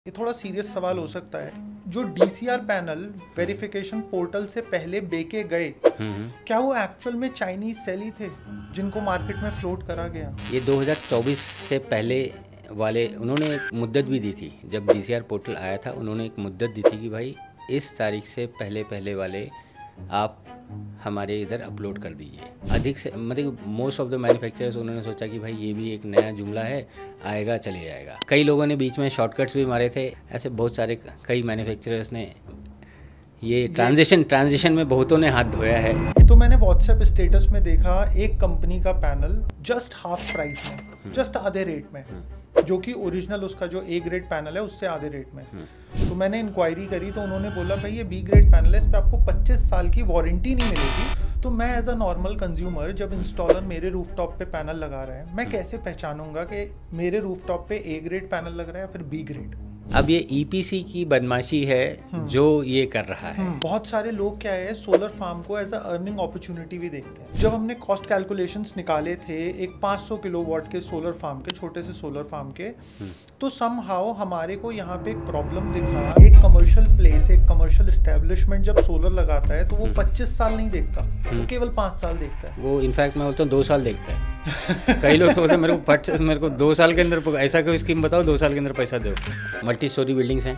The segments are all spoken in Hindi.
ये थोड़ा सीरियस सवाल हो सकता है। जो DCR पैनल वेरिफिकेशन पोर्टल से पहले बेचे गए, क्या वो एक्चुअल में चाइनीज सेल ही थे जिनको मार्केट में फ्लोट करा गया? ये 2024 से पहले वाले उन्होंने एक मुद्दत भी दी थी। जब DCR पोर्टल आया था उन्होंने एक मुद्दत दी थी कि भाई इस तारीख से पहले वाले आप हमारे इधर अपलोड कर दीजिए। अधिक से मतलब मोस्ट ऑफ द मैन्युफैक्चरर्स उन्होंने सोचा कि भाई ये भी एक नया जुमला है, आएगा चले जाएगा। कई लोगों ने बीच में शॉर्टकट्स भी मारे थे। ऐसे बहुत सारे कई मैन्युफैक्चरर्स ने ये ट्रांजिशन में बहुतों ने हाथ धोया है। तो मैंने व्हाट्सएप स्टेटस में देखा एक कंपनी का पैनल जस्ट हाफ प्राइस में, जस्ट आधे रेट में, जो कि ओरिजिनल उसका जो A ग्रेड पैनल है उससे आधे रेट में। तो मैंने इंक्वायरी करी तो उन्होंने बोला भाई ये B ग्रेड पैनल है, इस पर आपको 25 साल की वारंटी नहीं मिलेगी। तो मैं एज अ नॉर्मल कंज्यूमर, जब इंस्टॉलर मेरे रूफटॉप पे पैनल लगा रहा है, मैं कैसे पहचानूंगा कि मेरे रूफटॉप पे A ग्रेड पैनल लग रहा है या फिर B ग्रेड? अब ये EPC की बदमाशी है जो ये कर रहा है। बहुत सारे लोग क्या है, सोलर फार्म को एज अ अर्निंग अपॉर्चुनिटी भी देखते हैं। जब हमने कॉस्ट कैलकुलेशंस निकाले थे एक 500 किलोवाट के सोलर फार्म के, छोटे से सोलर फार्म के, तो समहाउ हमारे को यहाँ पे एक प्रॉब्लम दिखा। एक कमर्शियल प्लेस, एक कमर्शियल एस्टेब्लिशमेंट जब सोलर लगाता है तो वो 25 साल नहीं देखता, वो केवल 5 साल देखता है। वो इनफैक्ट मैं बोलता हूँ 2 साल देखता है। कई लोग तो बोलते हैं मेरे को 2 साल के अंदर, ऐसा कोई स्कीम बताओ 2 साल के अंदर पैसा दो। मल्टी स्टोरी बिल्डिंग्स हैं,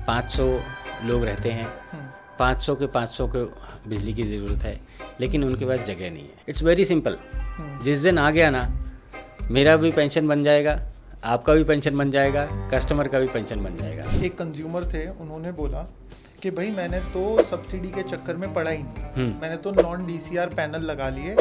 500 लोग रहते हैं, 500 को बिजली की ज़रूरत है, लेकिन उनके पास जगह नहीं है। It's very simple. जिस दिन आ गया ना, मेरा भी पेंशन बन जाएगा, आपका भी पेंशन बन जाएगा, कस्टमर का भी पेंशन बन जाएगा। एक कंज्यूमर थे, उन्होंने बोला कि भाई मैंने तो सब्सिडी के चक्कर में पड़ा ही नहीं, मैंने तो नॉन DCR पैनल लगा लिए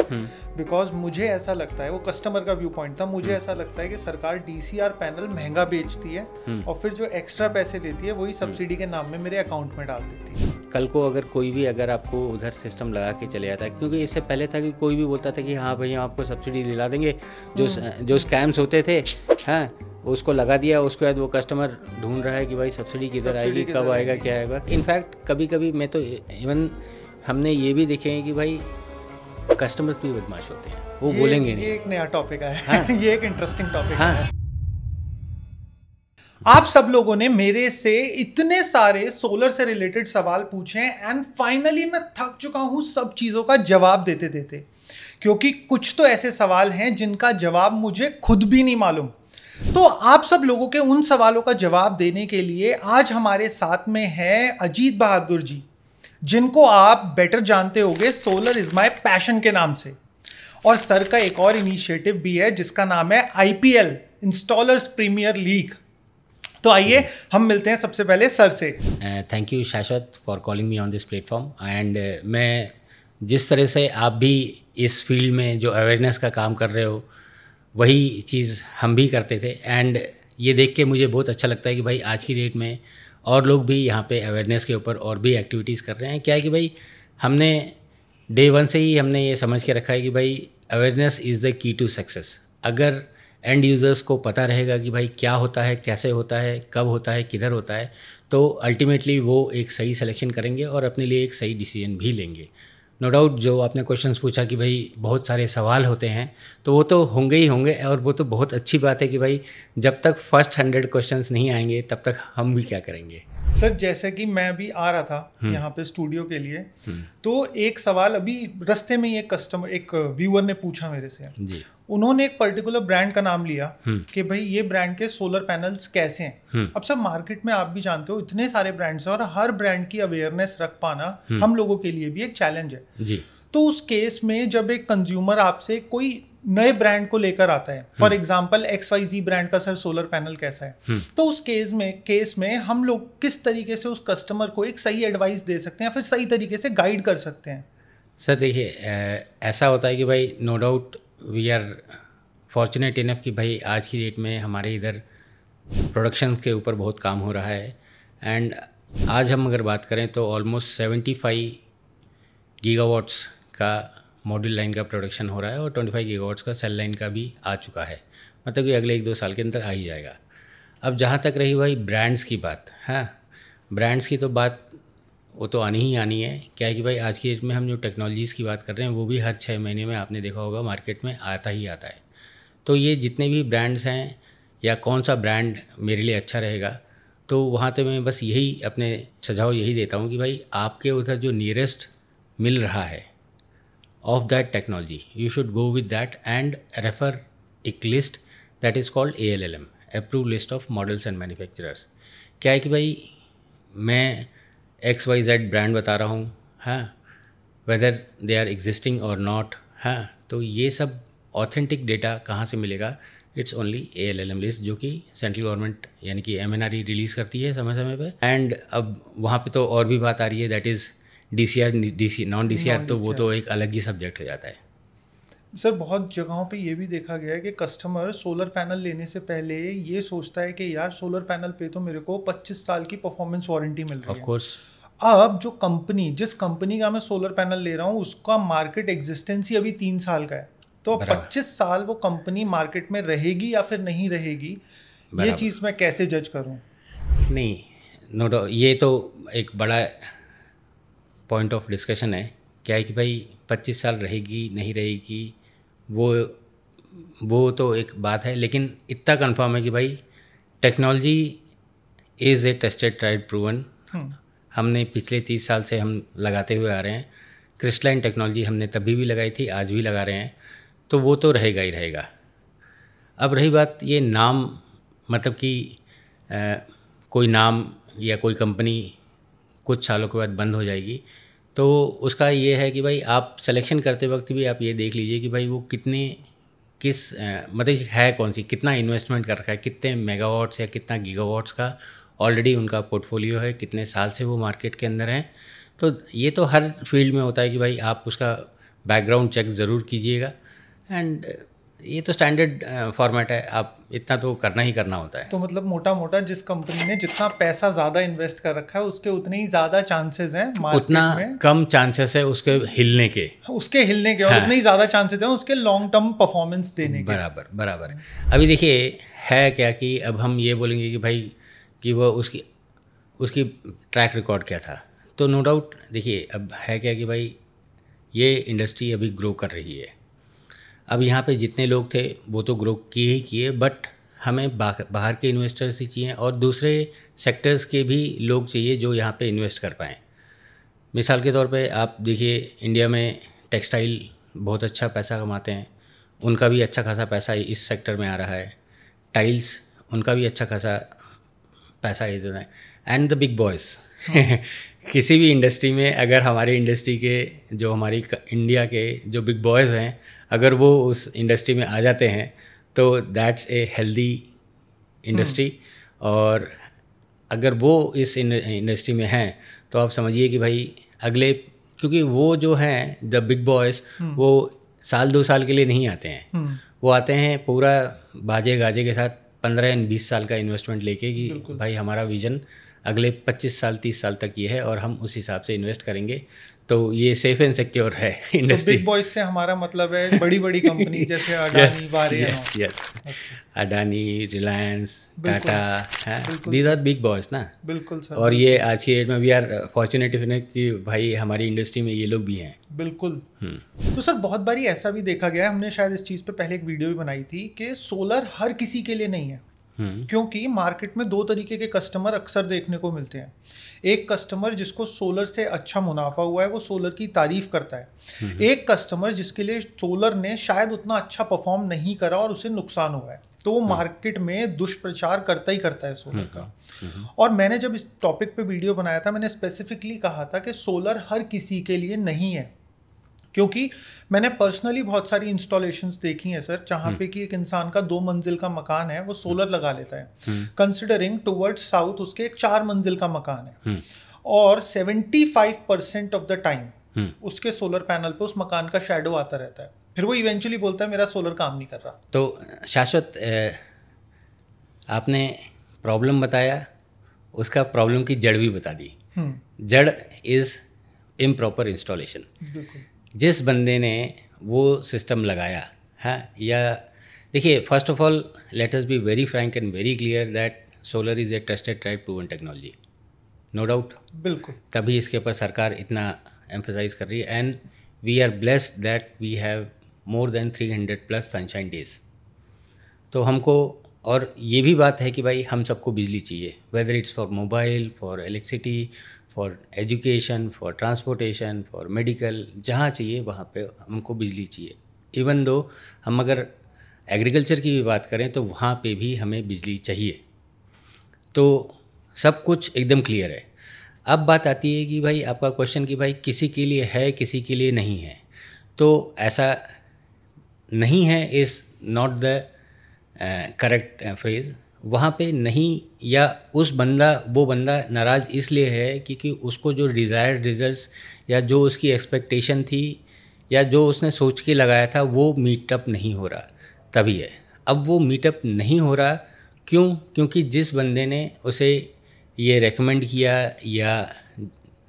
बिकॉज मुझे ऐसा लगता है, वो कस्टमर का व्यू पॉइंट था, मुझे ऐसा लगता है कि सरकार DCR पैनल महंगा बेचती है और फिर जो एक्स्ट्रा पैसे लेती है वही सब्सिडी के नाम में मेरे अकाउंट में डाल देती है। कल को अगर कोई भी अगर आपको उधर सिस्टम लगा के चले जाता है, क्योंकि इससे पहले था कि कोई भी बोलता था कि हाँ भैया आपको सब्सिडी दिला देंगे, जो स्कैम्स होते थे, हाँ उसको लगा दिया, उसके बाद वो कस्टमर ढूंढ रहा है कि भाई सब्सिडी किधर आएगी, कब आएगा, क्या आएगा। इनफैक्ट कभी मैं तो इवन हमने ये भी देखे हैं कि भाई कस्टमर्स भी बदमाश होते हैं, वो बोलेंगे नहीं। ये एक नया टॉपिक है। हाँ। ये एक इंटरेस्टिंग टॉपिक है। आप सब लोगों ने मेरे से इतने सारे सोलर से रिलेटेड सवाल पूछे हैं एंड फाइनली मैं थक चुका हूं सब चीजों का जवाब देते देते, क्योंकि कुछ तो ऐसे सवाल हैं जिनका जवाब मुझे खुद भी नहीं मालूम। तो आप सब लोगों के उन सवालों का जवाब देने के लिए आज हमारे साथ में है अजीत बहादुर जी, जिनको आप बेटर जानते होंगे सोलर इज माय पैशन के नाम से। और सर का एक और इनिशिएटिव भी है जिसका नाम है IPL, इंस्टॉलर्स प्रीमियर लीग। तो आइए हम मिलते हैं सबसे पहले सर से। थैंक यू शाश्वत for calling me on this platform. And मैं जिस तरह से आप भी इस फील्ड में जो अवेयरनेस का काम कर रहे हो, वही चीज़ हम भी करते थे। एंड ये देख के मुझे बहुत अच्छा लगता है कि भाई आज की डेट में और लोग भी यहाँ पे अवेयरनेस के ऊपर और भी एक्टिविटीज़ कर रहे हैं। क्या है कि भाई हमने डे 1 से ही हमने ये समझ के रखा है कि भाई awareness is the key to success. अगर एंड यूज़र्स को पता रहेगा कि भाई क्या होता है, कैसे होता है, कब होता है, किधर होता है, तो अल्टीमेटली वो एक सही सिलेक्शन करेंगे और अपने लिए एक सही डिसीजन भी लेंगे। नो डाउट जो आपने क्वेश्चंस पूछा कि भाई बहुत सारे सवाल होते हैं, तो वो तो होंगे ही होंगे, और वो तो बहुत अच्छी बात है कि भाई जब तक फर्स्ट 100 क्वेश्चंस नहीं आएंगे तब तक हम भी क्या करेंगे। सर जैसे कि मैं अभी आ रहा था यहाँ पे स्टूडियो के लिए, तो एक सवाल अभी रास्ते में ही एक व्यूअर ने पूछा मेरे से जी। उन्होंने एक पर्टिकुलर ब्रांड का नाम लिया कि भाई ये ब्रांड के सोलर पैनल्स कैसे हैं। अब सर मार्केट में आप भी जानते हो इतने सारे ब्रांड्स हैं और हर ब्रांड की अवेयरनेस रख पाना हम लोगों के लिए भी एक चैलेंज है जी। तो उस केस में जब एक कंज्यूमर आपसे कोई नए ब्रांड को लेकर आता है, फॉर एग्जांपल XYZ ब्रांड का सर सोलर पैनल कैसा है, तो उस केस में हम लोग किस तरीके से उस कस्टमर को एक सही एडवाइस दे सकते हैं, फिर सही तरीके से गाइड कर सकते हैं? सर देखिए, ऐसा होता है कि भाई no doubt we are fortunate enough कि भाई आज की डेट में हमारे इधर प्रोडक्शन के ऊपर बहुत काम हो रहा है। एंड आज हम अगर बात करें तो ऑलमोस्ट 75 गीगावाट्स का मॉड्यूल लाइन का प्रोडक्शन हो रहा है और 25 गीगावाट्स का सेल लाइन का भी आ चुका है, मतलब कि अगले 1-2 साल के अंदर आ ही जाएगा। अब जहाँ तक रही भाई ब्रांड्स की बात, हाँ ब्रांड्स की तो बात वो तो आनी ही आनी है। क्या है कि भाई आज की डेट में हम जो टेक्नोलॉजीज़ की बात कर रहे हैं वो भी हर 6 महीने में आपने देखा होगा मार्केट में आता ही आता है। तो ये जितने भी ब्रांड्स हैं या कौन सा ब्रांड मेरे लिए अच्छा रहेगा, तो वहाँ पे मैं बस यही अपने सुझाव यही देता हूँ कि भाई आपके उधर जो नियरेस्ट मिल रहा है of that technology, you should go with that and refer a list that is called ALLM, approved list of models and manufacturers. क्या है कि भाई मैं XYZ ब्रांड बता रहा हूँ, हाँ, वेदर दे आर एग्जिस्टिंग और नॉट, हाँ, तो ये सब ऑथेंटिक डेटा कहाँ से मिलेगा? इट्स ओनली ALLM लिस्ट, जो कि सेंट्रल गवर्नमेंट यानी कि MNRE रिलीज़ करती है समय समय पे। एंड अब वहाँ पे तो और भी बात आ रही है, that is DCR, non DCR, तो वो तो एक अलग ही सब्जेक्ट हो जाता है। सर बहुत जगहों पे ये भी देखा गया है कि कस्टमर सोलर पैनल लेने से पहले ये सोचता है कि यार सोलर पैनल पे तो मेरे को 25 साल की परफॉर्मेंस वारंटी मिल रही है। Of course. अब जो कंपनी, जिस कंपनी का मैं सोलर पैनल ले रहा हूँ, उसका मार्केट एग्जिस्टेंस ही अभी 3 साल का है, तो 25 साल वो कंपनी मार्केट में रहेगी या फिर नहीं रहेगी, ये चीज़ मैं कैसे जज करूँ? नहीं, नो डाउट, ये तो एक बड़ा पॉइंट ऑफ डिस्कशन है। क्या है कि भाई 25 साल रहेगी नहीं रहेगी, वो तो एक बात है, लेकिन इतना कंफर्म है कि भाई technology is a tested tried proven. हमने पिछले 30 साल से हम लगाते हुए आ रहे हैं। क्रिस्टलाइन टेक्नोलॉजी हमने तभी भी लगाई थी, आज भी लगा रहे हैं, तो वो तो रहेगा ही रहेगा। अब रही बात ये नाम, मतलब कि कोई नाम या कोई कंपनी कुछ सालों के बाद बंद हो जाएगी, तो उसका ये है कि भाई आप सिलेक्शन करते वक्त भी आप ये देख लीजिए कि भाई वो मतलब है कौन सी, कितना इन्वेस्टमेंट कर रखा है, कितने मेगावाट्स या कितना गीगावाट्स का ऑलरेडी उनका पोर्टफोलियो है, कितने साल से वो मार्केट के अंदर हैं। तो ये तो हर फील्ड में होता है कि भाई आप उसका बैकग्राउंड चेक ज़रूर कीजिएगा, एंड ये तो स्टैंडर्ड फॉर्मेट है, आप इतना तो करना ही करना होता है। तो मतलब मोटा मोटा जिस कंपनी ने जितना पैसा ज़्यादा इन्वेस्ट कर रखा है उसके उतने ही ज़्यादा चांसेस हैं मार्केट उतना में, कम चांसेस है उसके हिलने के, और उतने ही ज़्यादा चांसेस हैं उसके लॉन्ग टर्म परफॉर्मेंस देने के। बराबर। अभी देखिए है क्या कि अब हम ये बोलेंगे कि भाई कि वो उसकी ट्रैक रिकॉर्ड क्या था, तो नो डाउट देखिए अब है क्या कि भाई ये इंडस्ट्री अभी ग्रो कर रही है। अब यहाँ पे जितने लोग थे वो तो ग्रो किए ही किए, बट हमें बाहर के इन्वेस्टर्स ही चाहिए और दूसरे सेक्टर्स के भी लोग चाहिए जो यहाँ पे इन्वेस्ट कर पाएँ। मिसाल के तौर पे आप देखिए इंडिया में टेक्सटाइल बहुत अच्छा पैसा कमाते हैं, उनका भी अच्छा खासा पैसा इस सेक्टर में आ रहा है। टाइल्स, उनका भी अच्छा खासा पैसा इधर है। एंड द बिग बॉयज़ किसी भी इंडस्ट्री में अगर हमारी इंडस्ट्री के जो हमारी इंडिया के जो बिग बॉयज़ हैं, अगर वो उस इंडस्ट्री में आ जाते हैं तो दैट्स ए हेल्दी इंडस्ट्री। और अगर वो इस इंडस्ट्री में हैं तो आप समझिए कि भाई अगले, क्योंकि वो जो हैं द बिग बॉयज़, वो साल 2 साल के लिए नहीं आते हैं, वो आते हैं पूरा बाजे गाजे के साथ 15-20 साल का इन्वेस्टमेंट लेके कि भाई हमारा विज़न अगले 25 साल 30 साल तक ये है और हम उस हिसाब से इन्वेस्ट करेंगे, तो ये सेफ एंड सिक्योर है इंडस्ट्री। तो बिग बॉयज से हमारा मतलब है बड़ी बड़ी कंपनी जैसे Adani, Waaree, yes, Adani, Reliance, Tata, these are big boys ना। बिल्कुल सर। और ये आज की डेट में वी आर फॉर्चुनेट कि भाई हमारी इंडस्ट्री में ये लोग भी हैं। बिल्कुल। तो सर बहुत बारी ऐसा भी देखा गया है, हमने शायद इस चीज़ पे पहले एक वीडियो भी बनाई थी कि सोलर हर किसी के लिए नहीं है, क्योंकि मार्केट में 2 तरीके के कस्टमर अक्सर देखने को मिलते हैं। एक कस्टमर जिसको सोलर से अच्छा मुनाफा हुआ है, वो सोलर की तारीफ करता है। एक कस्टमर जिसके लिए सोलर ने शायद उतना अच्छा परफॉर्म नहीं करा और उसे नुकसान हुआ है, तो वो मार्केट में दुष्प्रचार करता ही करता है सोलर का। और मैंने जब इस टॉपिक पे वीडियो बनाया था, मैंने स्पेसिफिकली कहा था कि सोलर हर किसी के लिए नहीं है, क्योंकि मैंने पर्सनली बहुत सारी इंस्टॉलेशंस देखी हैं सर, जहाँ पे कि एक इंसान का 2 मंजिल का मकान है, वो सोलर लगा लेता है, कंसिडरिंग टुवर्ड्स साउथ उसके एक 4 मंजिल का मकान है, और 75% ऑफ द टाइम उसके सोलर पैनल पे उस मकान का शैडो आता रहता है। फिर वो इवेंचुअली बोलता है मेरा सोलर काम नहीं कर रहा। तो शाश्वत, आपने प्रॉब्लम बताया, उसका प्रॉब्लम की जड़ भी बता दी। जड़ इज़ इम्प्रॉपर इंस्टॉलेशन। जिस बंदे ने वो सिस्टम लगाया है, या देखिए first of all let us be very frank and very clear that solar is a trusted tried proven technology, no doubt. बिल्कुल। तभी इसके ऊपर सरकार इतना एम्फसाइज कर रही है, and we are blessed that we have more than 300+ sunshine days. तो हमको और ये भी बात है कि भाई हम सबको बिजली चाहिए, whether it's for mobile, for electricity, for education, for transportation, for medical, जहाँ चाहिए वहाँ पे हमको बिजली चाहिए। इवन दो हम अगर एग्रीकल्चर की भी बात करें तो वहाँ पे भी हमें बिजली चाहिए। तो सब कुछ एकदम क्लियर है। अब बात आती है कि भाई आपका क्वेश्चन कि भाई किसी के लिए है, किसी के लिए नहीं है। तो ऐसा नहीं है is not the correct phrase. वहाँ पे नहीं, या वो बंदा नाराज़ इसलिए है क्योंकि उसको जो डिज़ायर्ड रिजल्ट्स या जो उसकी एक्सपेक्टेशन थी या जो उसने सोच के लगाया था वो मीटअप नहीं हो रहा, तभी है। अब वो मीटअप नहीं हो रहा क्यों? क्योंकि जिस बंदे ने उसे ये रेकमेंड किया या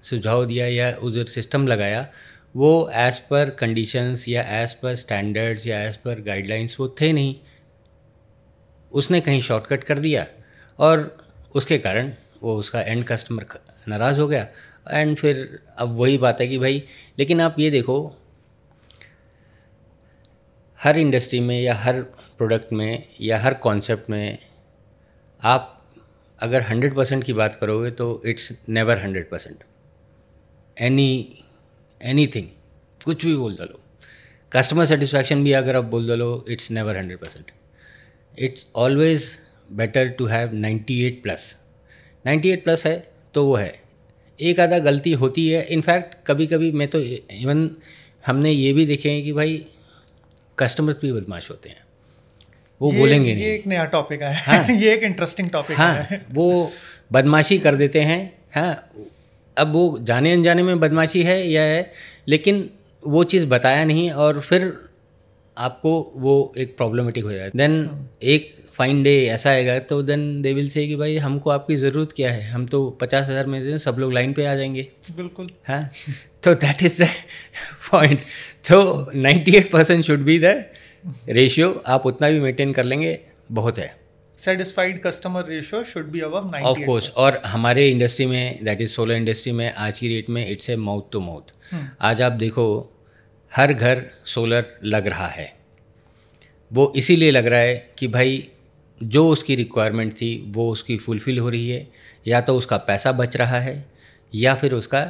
सुझाव दिया या उधर सिस्टम लगाया, वो एज़ पर कंडीशंस या एज़ पर स्टैंडर्ड्स या एज़ पर गाइडलाइंस वो थे नहीं। उसने कहीं शॉर्टकट कर दिया और उसके कारण वो उसका एंड कस्टमर नाराज़ हो गया। एंड फिर अब वही बात है कि भाई, लेकिन आप ये देखो, हर इंडस्ट्री में या हर प्रोडक्ट में या हर कॉन्सेप्ट में आप अगर 100% की बात करोगे तो इट्स नेवर 100%। एनीथिंग कुछ भी बोल दो, कस्टमर सेटिस्फैक्शन भी अगर आप बोल दो, it's never 100%। It's always better to have 98+। 98+ है तो वो है, एक आधा गलती होती है। इनफैक्ट कभी कभी मैं तो इवन हमने ये भी देखे हैं कि भाई कस्टमर्स भी बदमाश होते हैं, वो बोलेंगे नहीं। ये एक नया टॉपिक है। हाँ, ये एक इंटरेस्टिंग टॉपिक है। वो बदमाशी कर देते हैं। हाँ, अब वो जाने अनजाने में बदमाशी है या है, लेकिन वो चीज़ बताया नहीं और फिर आपको वो एक प्रॉब्लमेटिक हो जाए। देन एक फाइन डे ऐसा आएगा तो देन दे विल से कि भाई हमको आपकी ज़रूरत क्या है, हम तो 50,000 में दें, सब लोग लाइन पे आ जाएंगे। बिल्कुल। हाँ, तो दैट इज़ द पॉइंट। तो 98% शुड बी द रेशियो। आप उतना भी मेंटेन कर लेंगे बहुत है। Satisfied customer ratio should be above 98%। Of course. और हमारे इंडस्ट्री में, दैट इज़ सोलर इंडस्ट्री में, आज की डेट में it's a mouth to mouth. आज आप देखो हर घर सोलर लग रहा है। वो इसीलिए लग रहा है कि भाई जो उसकी रिक्वायरमेंट थी वो उसकी फुलफ़िल हो रही है, या तो उसका पैसा बच रहा है या फिर उसका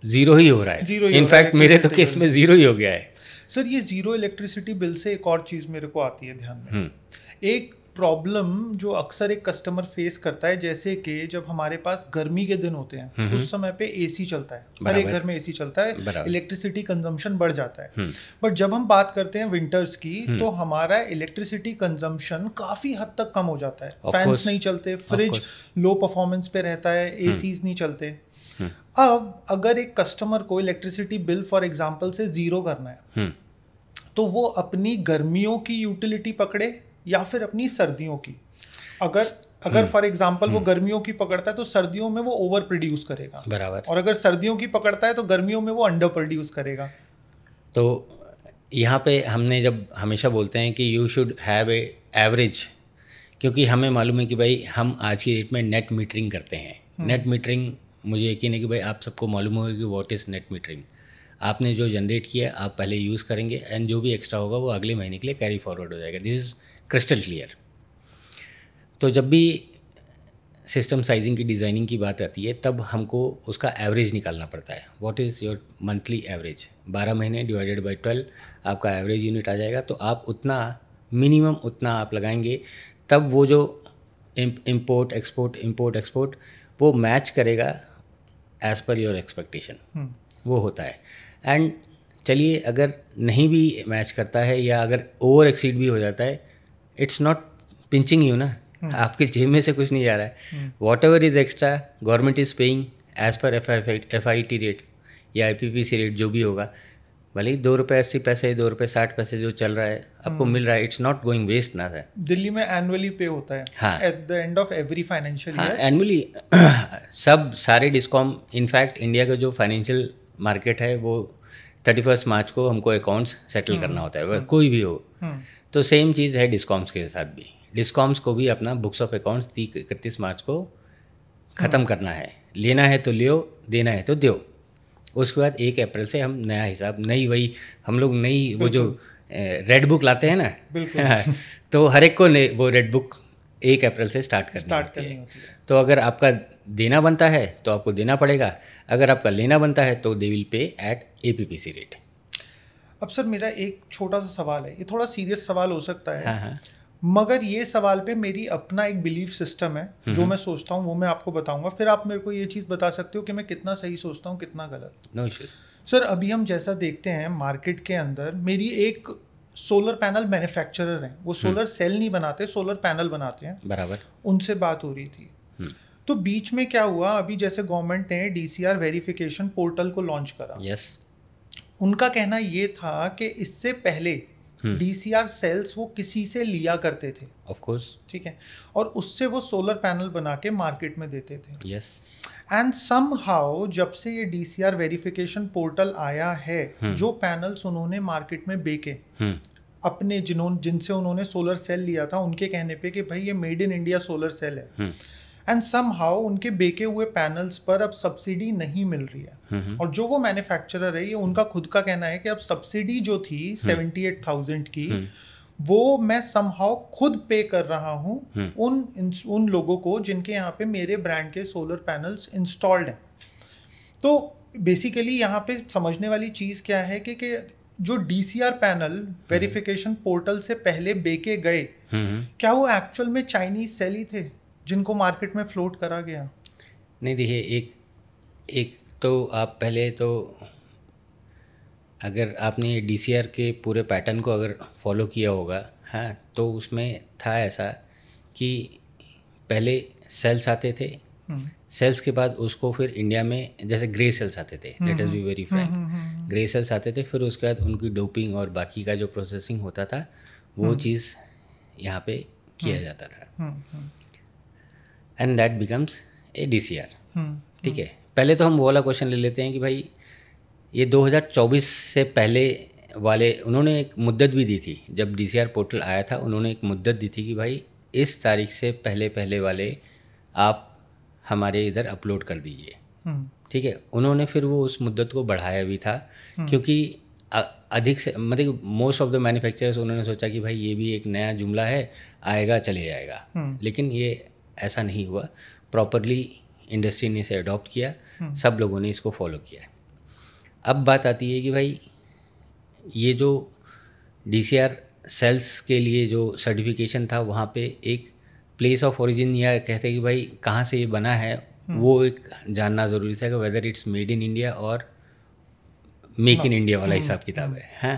ज़ीरो ही हो रहा है। इनफैक्ट मेरे तो केस में ज़ीरो ही हो गया है। सर, ये ज़ीरो इलेक्ट्रिसिटी बिल से एक और चीज़ मेरे को आती है ध्यान में। एक प्रॉब्लम जो अक्सर एक कस्टमर फेस करता है, जैसे कि जब हमारे पास गर्मी के दिन होते हैं उस समय पे एसी चलता है, हर एक घर में एसी चलता है, इलेक्ट्रिसिटी कंजम्पशन बढ़ जाता है। बट जब हम बात करते हैं विंटर्स की तो हमारा इलेक्ट्रिसिटी कंजम्पशन काफ़ी हद तक कम हो जाता है। फैंस नहीं चलते, फ्रिज लो परफॉर्मेंस पे रहता है, एसीज नहीं चलते। अब अगर एक कस्टमर को इलेक्ट्रिसिटी बिल फॉर एग्जांपल से ज़ीरो करना है तो वो अपनी गर्मियों की यूटिलिटी पकड़े या फिर अपनी सर्दियों की। अगर फॉर एग्जांपल वो गर्मियों की पकड़ता है तो सर्दियों में वो ओवर प्रोड्यूस करेगा, बराबर। और अगर सर्दियों की पकड़ता है तो गर्मियों में वो अंडर प्रोड्यूस करेगा। तो यहाँ पे हमने जब हमेशा बोलते हैं कि you should have a average, क्योंकि हमें मालूम है कि भाई हम आज की डेट में नेट मीटरिंग करते हैं। नेट मीटरिंग, मुझे यकीन है कि भाई आप सबको मालूम होगा कि व्हाट इज़ नेट मीटरिंग। आपने जो जनरेट किया आप पहले यूज़ करेंगे एंड जो भी एक्स्ट्रा होगा वो अगले महीने के लिए कैरी फॉरवर्ड हो जाएगा। This is crystal clear. तो जब भी सिस्टम साइजिंग की डिज़ाइनिंग की बात आती है तब हमको उसका एवरेज निकालना पड़ता है। What is your monthly average? 12 महीने डिवाइडेड बाई 12 आपका एवरेज यूनिट आ जाएगा। तो आप उतना मिनिमम उतना आप लगाएंगे, तब वो जो इम्पोर्ट एक्सपोर्ट वो मैच करेगा एज़ पर योर एक्सपेक्टेशन, वो होता है। एंड चलिए अगर नहीं भी मैच करता है या अगर ओवर एक्सीड भी हो जाता है, इट्स नॉट पिंचिंग यू ना, आपके जेब में से कुछ नहीं जा रहा है। What ever is extra government is paying as per FIT rate या IPPC रेट जो भी होगा, भले ही 2 रुपये 80 पैसे 2 रुपये 60 पैसे जो चल रहा है आपको मिल रहा है, इट्स नॉट गोइंग वेस्ट ना सर। दिल्ली में एनुअली पे होता है। हाँ, at the end of every financial year annually सब सारे डिस्कॉम। इनफैक्ट इंडिया का जो फाइनेंशियल मार्केट है वो 31 मार्च को हमको अकाउंट्स सेटल करना होता है, कोई भी हो। तो सेम चीज़ है डिस्कॉम्स के साथ भी। डिस्कॉम्स को भी अपना बुक्स ऑफ अकाउंट्स 31 मार्च को ख़त्म करना है। लेना है तो लियो, देना है तो दो। उसके बाद 1 अप्रैल से हम नया हिसाब, नई वही हम लोग नई वो जो रेड बुक लाते हैं ना, बिल्कुल तो हर एक को वो रेड बुक 1 अप्रैल से स्टार्ट करनी होती है। तो अगर आपका देना बनता है तो आपको देना पड़ेगा, अगर आपका लेना बनता है तो they will pay at APPC rate. अब सर मेरा एक छोटा सा सवाल है, ये थोड़ा सीरियस सवाल हो सकता है, हाँ हाँ, मगर ये सवाल पे मेरी अपना एक बिलीफ सिस्टम है जो मैं सोचता हूँ वो मैं आपको बताऊंगा, फिर आप मेरे को ये चीज़ बता सकते हो कि मैं कितना सही सोचता हूँ कितना गलत। No issues. सर अभी हम जैसा देखते हैं मार्केट के अंदर, मेरी एक सोलर पैनल मैन्युफैक्चरर हैं, वो सोलर सेल नहीं बनाते, सोलर पैनल बनाते हैं, बराबर। उनसे बात हो रही थी। तो बीच में क्या हुआ, अभी जैसे गवर्नमेंट ने DCR वेरिफिकेशन पोर्टल को लॉन्च करा। यस। उनका कहना ये था कि इससे पहले DCR सेल्स वो किसी से लिया करते थे, ऑफ कोर्स। ठीक है, और उससे वो सोलर पैनल बना के मार्केट में देते थे। यस। एंड समहाउ जब से ये DCR वेरिफिकेशन पोर्टल आया है, जो पैनल्स उन्होंने मार्केट में बेचे अपने जिनसे उन्होंने सोलर सेल लिया था, उनके कहने पे कि भाई ये made in India solar cell है, एंड समहाउ उनके बेचे हुए पैनल्स पर अब सब्सिडी नहीं मिल रही है। और जो वो मैन्युफैक्चरर है, ये उनका खुद का कहना है कि अब सब्सिडी जो थी 78,000 की, वो मैं समहाउ खुद पे कर रहा हूँ उन लोगों को जिनके यहाँ पे मेरे ब्रांड के सोलर पैनल्स इंस्टॉल्ड हैं। तो बेसिकली यहाँ पे समझने वाली चीज़ क्या है कि जो DCR पैनल वेरिफिकेशन पोर्टल से पहले बेचे गए, क्या वो एक्चुअल में चाइनीज सेल ही थे जिनको मार्केट में फ्लोट करा गया? नहीं, देखिए, एक तो आप पहले तो अगर आपने DCR के पूरे पैटर्न को अगर फॉलो किया होगा, हाँ, तो उसमें था ऐसा कि पहले सेल्स आते थे, सेल्स के बाद उसको फिर इंडिया में जैसे ग्रे सेल्स आते थे, let us be very frank, grey cells आते थे, फिर उसके बाद उनकी डोपिंग और बाकी का जो प्रोसेसिंग होता था वो चीज़ यहाँ पे किया जाता था, and that becomes a DCR। ठीक है, पहले तो हम वो वाला क्वेश्चन ले लेते हैं कि भाई ये 2024 से पहले वाले, उन्होंने एक मुद्दत भी दी थी जब DCR पोर्टल आया था, उन्होंने एक मुद्दत दी थी कि भाई इस तारीख से पहले वाले आप हमारे इधर अपलोड कर दीजिए। ठीक है, उन्होंने फिर वो उस मुद्दत को बढ़ाया भी था, क्योंकि अधिक से मतलब मोस्ट ऑफ द मैन्युफैक्चरर्स उन्होंने सोचा कि भाई ये भी एक नया जुमला है, आएगा चले जाएगा, लेकिन ये ऐसा नहीं हुआ। प्रॉपरली इंडस्ट्री ने इसे अडॉप्ट किया, सब लोगों ने इसको फॉलो किया। अब बात आती है कि भाई ये जो DCR सेल्स के लिए जो सर्टिफिकेशन था, वहाँ पे एक प्लेस ऑफ ओरिजिन या कहते हैं कि भाई कहाँ से ये बना है, वो एक जानना ज़रूरी था कि whether it's made in India और मेक इन इंडिया वाला हिसाब किताब है। हाँ,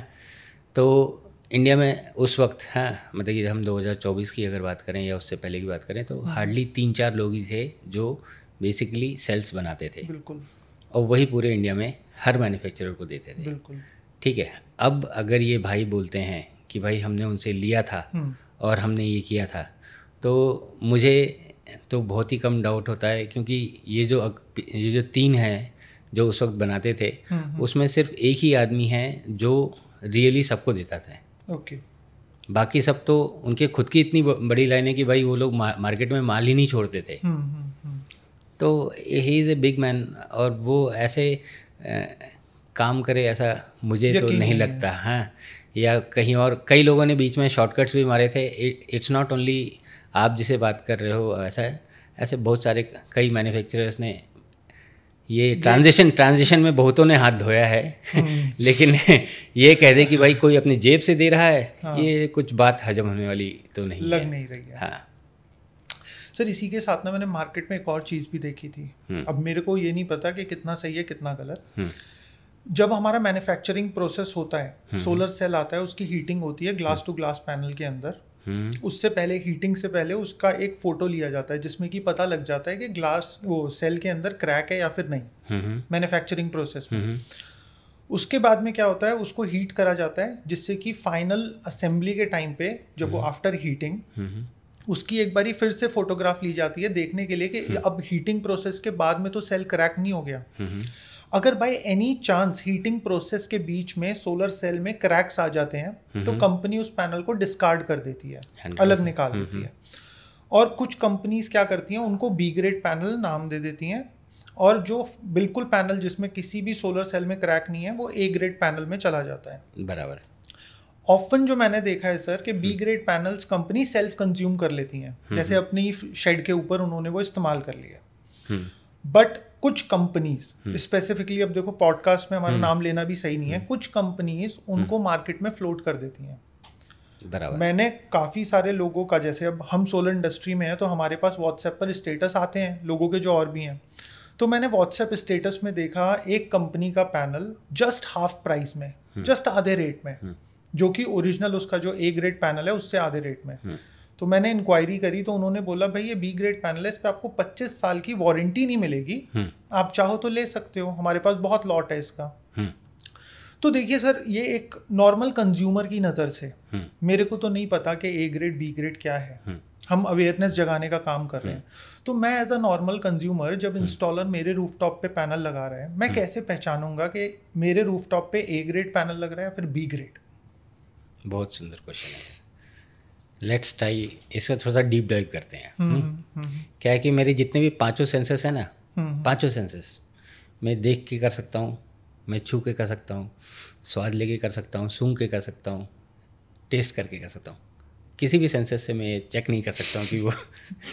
तो इंडिया में उस वक्त, हाँ, मतलब कि हम 2024 की अगर बात करें या उससे पहले की बात करें तो हार्डली 3-4 लोग ही थे जो बेसिकली सेल्स बनाते थे। बिल्कुल। और वही पूरे इंडिया में हर मैन्युफैक्चरर को देते थे। बिल्कुल। ठीक है, अब अगर ये भाई बोलते हैं कि भाई हमने उनसे लिया था और हमने ये किया था, तो मुझे तो बहुत ही कम डाउट होता है, क्योंकि ये जो 3 हैं जो उस वक्त बनाते थे, उसमें सिर्फ एक ही आदमी है जो रियली सबको देता था। ओके। बाकी सब तो उनके खुद की इतनी बड़ी लाइन है कि भाई वो लोग मार्केट में माल ही नहीं छोड़ते थे। तो he is a big man, और वो ऐसे काम करे ऐसा मुझे तो नहीं लगता। हाँ, या कहीं और कई लोगों ने बीच में शॉर्टकट्स भी मारे थे। इट्स नॉट ओनली आप जिसे बात कर रहे हो, ऐसे बहुत सारे कई मैन्युफैक्चरर्स ने ये ट्रांजिशन में बहुतों ने हाथ धोया है लेकिन ये कह दे कि भाई कोई अपनी जेब से दे रहा है, हाँ, ये कुछ बात हजम होने वाली तो नहीं लग नहीं रही है। हाँ सर, इसी के साथ में मैंने मार्केट में एक और चीज़ भी देखी थी। अब मेरे को ये नहीं पता कि कितना सही है कितना गलत। जब हमारा मैन्युफैक्चरिंग प्रोसेस होता है, सोलर सेल आता है, उसकी हीटिंग होती है ग्लास टू ग्लास पैनल के अंदर। उससे पहले, हीटिंग से पहले उसका एक फ़ोटो लिया जाता है जिसमें कि पता लग जाता है कि ग्लास वो सेल के अंदर क्रैक है या फिर नहीं, मैन्युफैक्चरिंग प्रोसेस में। उसके बाद में क्या होता है, उसको हीट करा जाता है जिससे कि फाइनल असेंबली के टाइम पे जब वो आफ्टर हीटिंग उसकी एक बारी फिर से फोटोग्राफ ली जाती है देखने के लिए कि अब हीटिंग प्रोसेस के बाद में तो सेल क्रैक नहीं हो गया। अगर by any chance heating process के बीच में सोलर सेल में क्रैक्स आ जाते हैं तो कंपनी उस पैनल को डिस्कार्ड कर देती है, अलग निकाल देती है। और कुछ कंपनीज क्या करती हैं, उनको बी ग्रेड पैनल नाम दे देती हैं, और जो बिल्कुल पैनल जिसमें किसी भी सोलर सेल में क्रैक नहीं है वो ए ग्रेड पैनल में चला जाता है। बराबर। ऑफन जो मैंने देखा है सर कि B grade panels company self consume कर लेती हैं, जैसे अपनी शेड के ऊपर उन्होंने वो इस्तेमाल कर लिया। बट कुछ कंपनीज स्पेसिफिकली, अब देखो पॉडकास्ट में हमारा नाम लेना भी सही नहीं है, कुछ कंपनीज उनको मार्केट में फ्लोट कर देती हैं। बराबर। मैंने काफ़ी सारे लोगों का, जैसे अब हम सोलर इंडस्ट्री में हैं तो हमारे पास व्हाट्सएप पर स्टेटस आते हैं लोगों के जो और भी हैं, तो मैंने व्हाट्सएप स्टेटस में देखा एक कंपनी का पैनल जस्ट हाफ प्राइस में, जस्ट आधे रेट में, जो कि ओरिजिनल उसका जो ए ग्रेड पैनल है उससे आधे रेट में। तो मैंने इंक्वायरी करी तो उन्होंने बोला भाई ये बी ग्रेड पैनल है, इस पर आपको 25 साल की वारंटी नहीं मिलेगी, आप चाहो तो ले सकते हो, हमारे पास बहुत लॉट है इसका। तो देखिए सर, ये एक नॉर्मल कंज्यूमर की नज़र से मेरे को तो नहीं पता कि ए ग्रेड बी ग्रेड क्या है, हम अवेयरनेस जगाने का काम कर रहे हैं। तो मैं एज अ नॉर्मल कंज्यूमर, जब इंस्टॉलर मेरे रूफटॉप पे पैनल लगा रहा है, मैं कैसे पहचानूंगा कि मेरे रूफटॉप पे ए ग्रेड पैनल लग रहा है या फिर बी ग्रेड? बहुत सुंदर क्वेश्चन है। लेट्स ट्राई, इसका थोड़ा सा डीप डाइव करते हैं। क्या है कि मेरे जितने भी पांचों सेंसेस हैं ना, पांचों सेंसेस मैं देख के कर सकता हूँ, मैं छू के कर सकता हूँ, स्वाद लेके कर सकता हूँ, सूंघ के कर सकता हूँ, टेस्ट करके कर सकता हूँ। किसी भी सेंसेस से मैं चेक नहीं कर सकता हूँ कि वो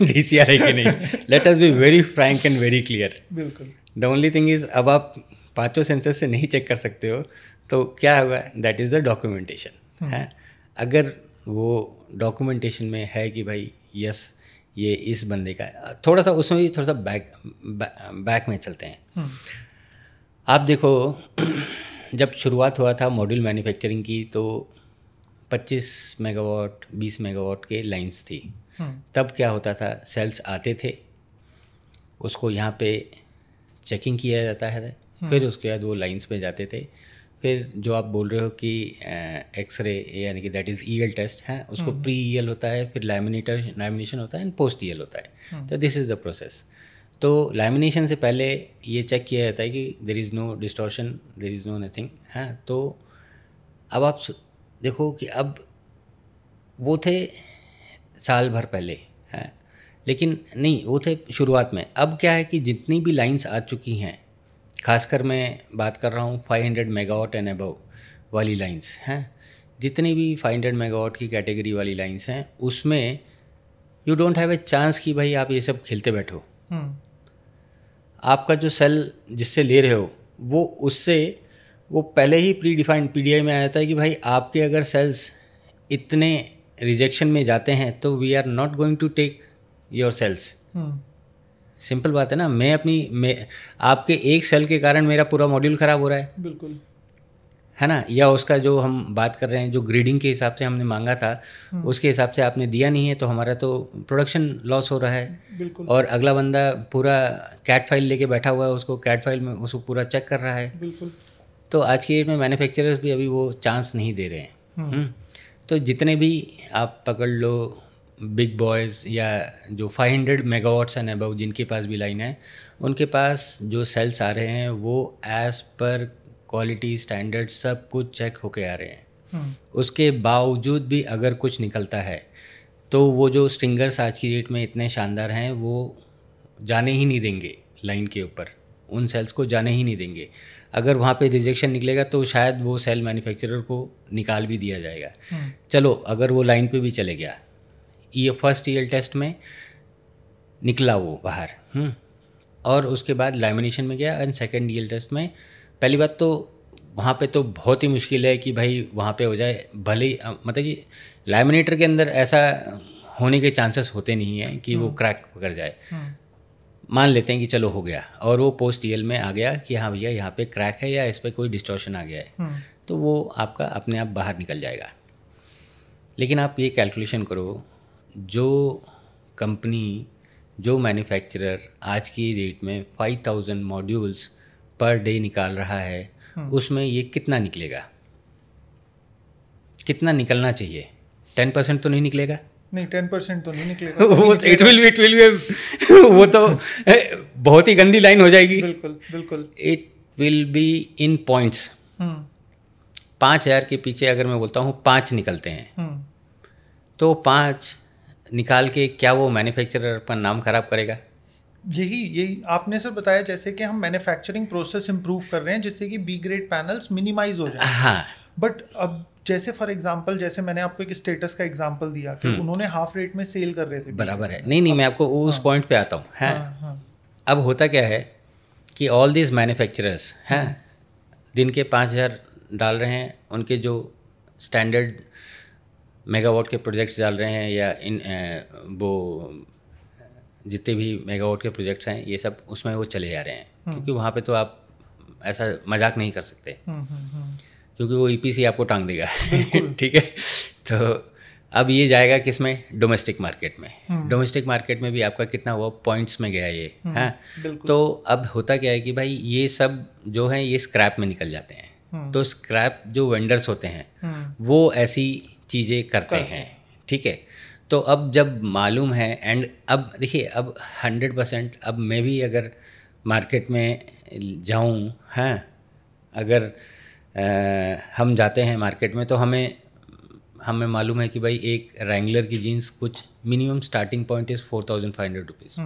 DCR है कि नहीं। Late us be very frank and very clear. बिल्कुल। द ओनली थिंग इज़, अब आप पांचों सेंसेस से नहीं चेक कर सकते हो तो क्या होगा, दैट इज़ द डॉक्यूमेंटेशन है। अगर वो डॉक्यूमेंटेशन में है कि भाई यस ये इस बंदे का, थोड़ा सा उसमें भी थोड़ा सा बैक में चलते हैं। आप देखो जब शुरुआत हुआ था मॉड्यूल मैन्युफैक्चरिंग की तो 25 मेगावाट 20 मेगावाट के लाइंस थी। तब क्या होता था, सेल्स आते थे, उसको यहाँ पे चेकिंग किया जाता है, फिर उसके बाद वो लाइंस पे जाते थे। फिर जो आप बोल रहे हो कि एक्सरे यानी कि दैट इज़ ईएल टेस्ट है, उसको प्री ईएल होता है, फिर लैमिनेशन होता है एंड पोस्ट ईएल होता है। तो दिस इज़ द प्रोसेस। तो लैमिनेशन से पहले ये चेक किया जाता है कि there is no distortion, there is no nothing है। तो अब आप देखो कि अब वो थे साल भर पहले हैं, लेकिन नहीं, वो थे शुरुआत में। अब क्या है कि जितनी भी लाइंस आ चुकी हैं, खासकर मैं बात कर रहा हूँ 500 मेगावाट एंड अबव वाली लाइंस हैं, जितनी भी 500 मेगावाट की कैटेगरी वाली लाइंस हैं, उसमें you don't have a chance कि भाई आप ये सब खेलते बैठो। आपका जो सेल जिससे ले रहे हो वो उससे वो पहले ही प्री डिफाइंड PDI में आ जाता है कि भाई आपके अगर सेल्स इतने रिजेक्शन में जाते हैं तो we are not going to take your cells. Simple बात है ना। मैं आपके एक सेल के कारण मेरा पूरा मॉड्यूल ख़राब हो रहा है, बिल्कुल है ना। या उसका जो हम बात कर रहे हैं, जो ग्रेडिंग के हिसाब से हमने मांगा था उसके हिसाब से आपने दिया नहीं है, तो हमारा तो प्रोडक्शन लॉस हो रहा है। बिल्कुल। और अगला बंदा पूरा कैट फाइल लेके बैठा हुआ है, उसको कैट फाइल में उसको पूरा चेक कर रहा है। बिल्कुल। तो आज की डेट में मैन्युफैक्चरर्स भी अभी वो चांस नहीं दे रहे हैं। तो जितने भी आप पकड़ लो बिग बॉयज़ या जो 500 मेगावाट्स एंड अबव जिनके पास भी लाइन है, उनके पास जो सेल्स आ रहे हैं वो एज़ पर क्वालिटी स्टैंडर्ड सब कुछ चेक होके आ रहे हैं। उसके बावजूद भी अगर कुछ निकलता है तो वो जो स्ट्रिंगर्स आज की डेट में इतने शानदार हैं वो जाने ही नहीं देंगे लाइन के ऊपर, उन सेल्स को जाने ही नहीं देंगे। अगर वहाँ पे रिजेक्शन निकलेगा तो शायद वो सेल मैन्युफैक्चरर को निकाल भी दिया जाएगा। चलो अगर वो लाइन पे भी चले गया, ये फर्स्ट ईएल टेस्ट में निकला वो बाहर, और उसके बाद लैमिनेशन में गया एंड सेकेंड ईएल टेस्ट में, पहली बात तो वहाँ पे तो बहुत ही मुश्किल है कि भाई वहाँ पे हो जाए। भले मतलब कि लैमिनेटर के अंदर ऐसा होने के चांसेस होते नहीं हैं कि वो क्रैक कर जाए। मान लेते हैं कि चलो हो गया और वो पोस्ट ईएल में आ गया कि हाँ भैया यहाँ पे क्रैक है या इस पर कोई डिस्टॉर्शन आ गया है, तो वो आपका अपने आप बाहर निकल जाएगा। लेकिन आप ये कैलकुलेशन करो, जो कंपनी जो मैन्युफैक्चरर आज की डेट में 5000 मॉड्यूल्स पर डे निकाल रहा है, उसमें ये कितना निकलेगा, कितना निकलना चाहिए? 10% तो नहीं निकलेगा? नहीं, 10% तो नहीं निकलेगा। वो इट विल बी वो तो बहुत ही गंदी लाइन हो जाएगी। बिल्कुल बिल्कुल। It will be in points. 5000 के पीछे अगर मैं बोलता हूँ 5 निकलते हैं, तो 5 निकाल के क्या वो मैन्युफैक्चरर पर नाम खराब करेगा? यही आपने सर बताया, जैसे कि हम मैन्युफैक्चरिंग प्रोसेस इंप्रूव कर रहे हैं जिससे कि बी ग्रेड पैनल्स मिनिमाइज हो जाए। हाँ। बट अब जैसे फॉर एग्जांपल, जैसे मैंने आपको एक स्टेटस का एग्जांपल दिया कि उन्होंने हाफ रेट में सेल कर रहे थे। बराबर है। नहीं मैं आपको उस पॉइंट पे आता हूँ। हाँ, अब होता क्या है कि ऑल दिस मैन्युफैक्चरर्स हैं दिन के 5,000 डाल रहे हैं, उनके जो स्टैंडर्ड मेगावाट के प्रोजेक्ट्स डाल रहे हैं या इन वो जितने भी मेगावाट के प्रोजेक्ट्स हैं ये सब उसमें वो चले जा रहे हैं, क्योंकि वहाँ पे तो आप ऐसा मजाक नहीं कर सकते, क्योंकि वो ईपीसी आपको टांग देगा। ठीक है, तो अब ये जाएगा किस में, डोमेस्टिक मार्केट में। डोमेस्टिक मार्केट में भी आपका कितना हुआ, पॉइंट्स में गया ये। हाँ, तो अब होता क्या है कि भाई ये सब जो है ये स्क्रैप में निकल जाते हैं। तो स्क्रैप जो वेंडर्स होते हैं वो ऐसी चीज़ें करते हैं। ठीक है, तो अब जब मालूम है, एंड अब देखिए अब 100% अब मैं भी अगर मार्केट में जाऊं, हाँ अगर हम जाते हैं मार्केट में तो हमें मालूम है कि भाई एक रैंगलर की जीन्स कुछ minimum starting point is 4,500 rupees.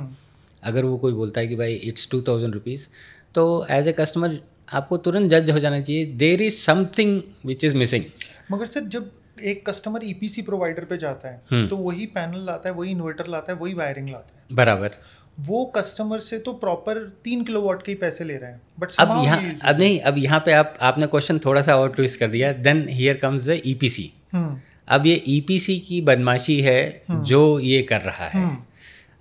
अगर वो कोई बोलता है कि भाई इट्स 2,000 रुपीज़, तो एज ए कस्टमर आपको तुरंत जज हो जाना चाहिए, there is something which is missing. मगर सर जब एक कस्टमर ईपीसी प्रोवाइडर पे जाता है तो वही पैनल लाता है, वही इन्वर्टर लाता है, वही वायरिंग लाता है, बराबर। वो कस्टमर से तो प्रॉपर 3 किलोवाट के ही पैसे ले रहे हैं। बट अब यहाँ पे आपने क्वेश्चन थोड़ा सा और ट्विस्ट कर दिया। Then here comes the EPC. अब ये ईपीसी की बदमाशी है जो ये कर रहा है।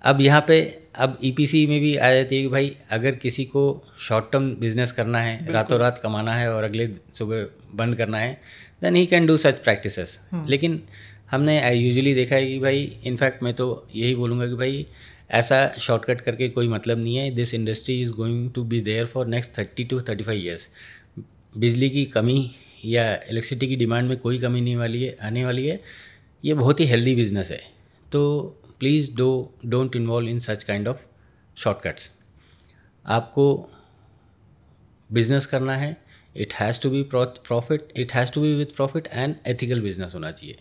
अब यहाँ पे अब ईपीसी में भी आ जाती है कि भाई अगर किसी को शॉर्ट टर्म बिजनेस करना है, रातों रात कमाना है और अगले सुबह बंद करना है, then he can do such practices. लेकिन हमने यूजुअली देखा है कि भाई, इनफैक्ट मैं तो यही बोलूँगा कि भाई ऐसा शॉर्टकट करके कोई मतलब नहीं है। This industry is going to be there for next 30 to 35 years. बिजली की कमी या इलेक्ट्रिसिटी की डिमांड में कोई कमी नहीं आने वाली है। ये बहुत ही हेल्दी बिजनेस है, तो please don't involve in such kind of shortcuts. आपको बिजनेस करना है, it has to be profit, it has to be with profit and ethical business होना चाहिए,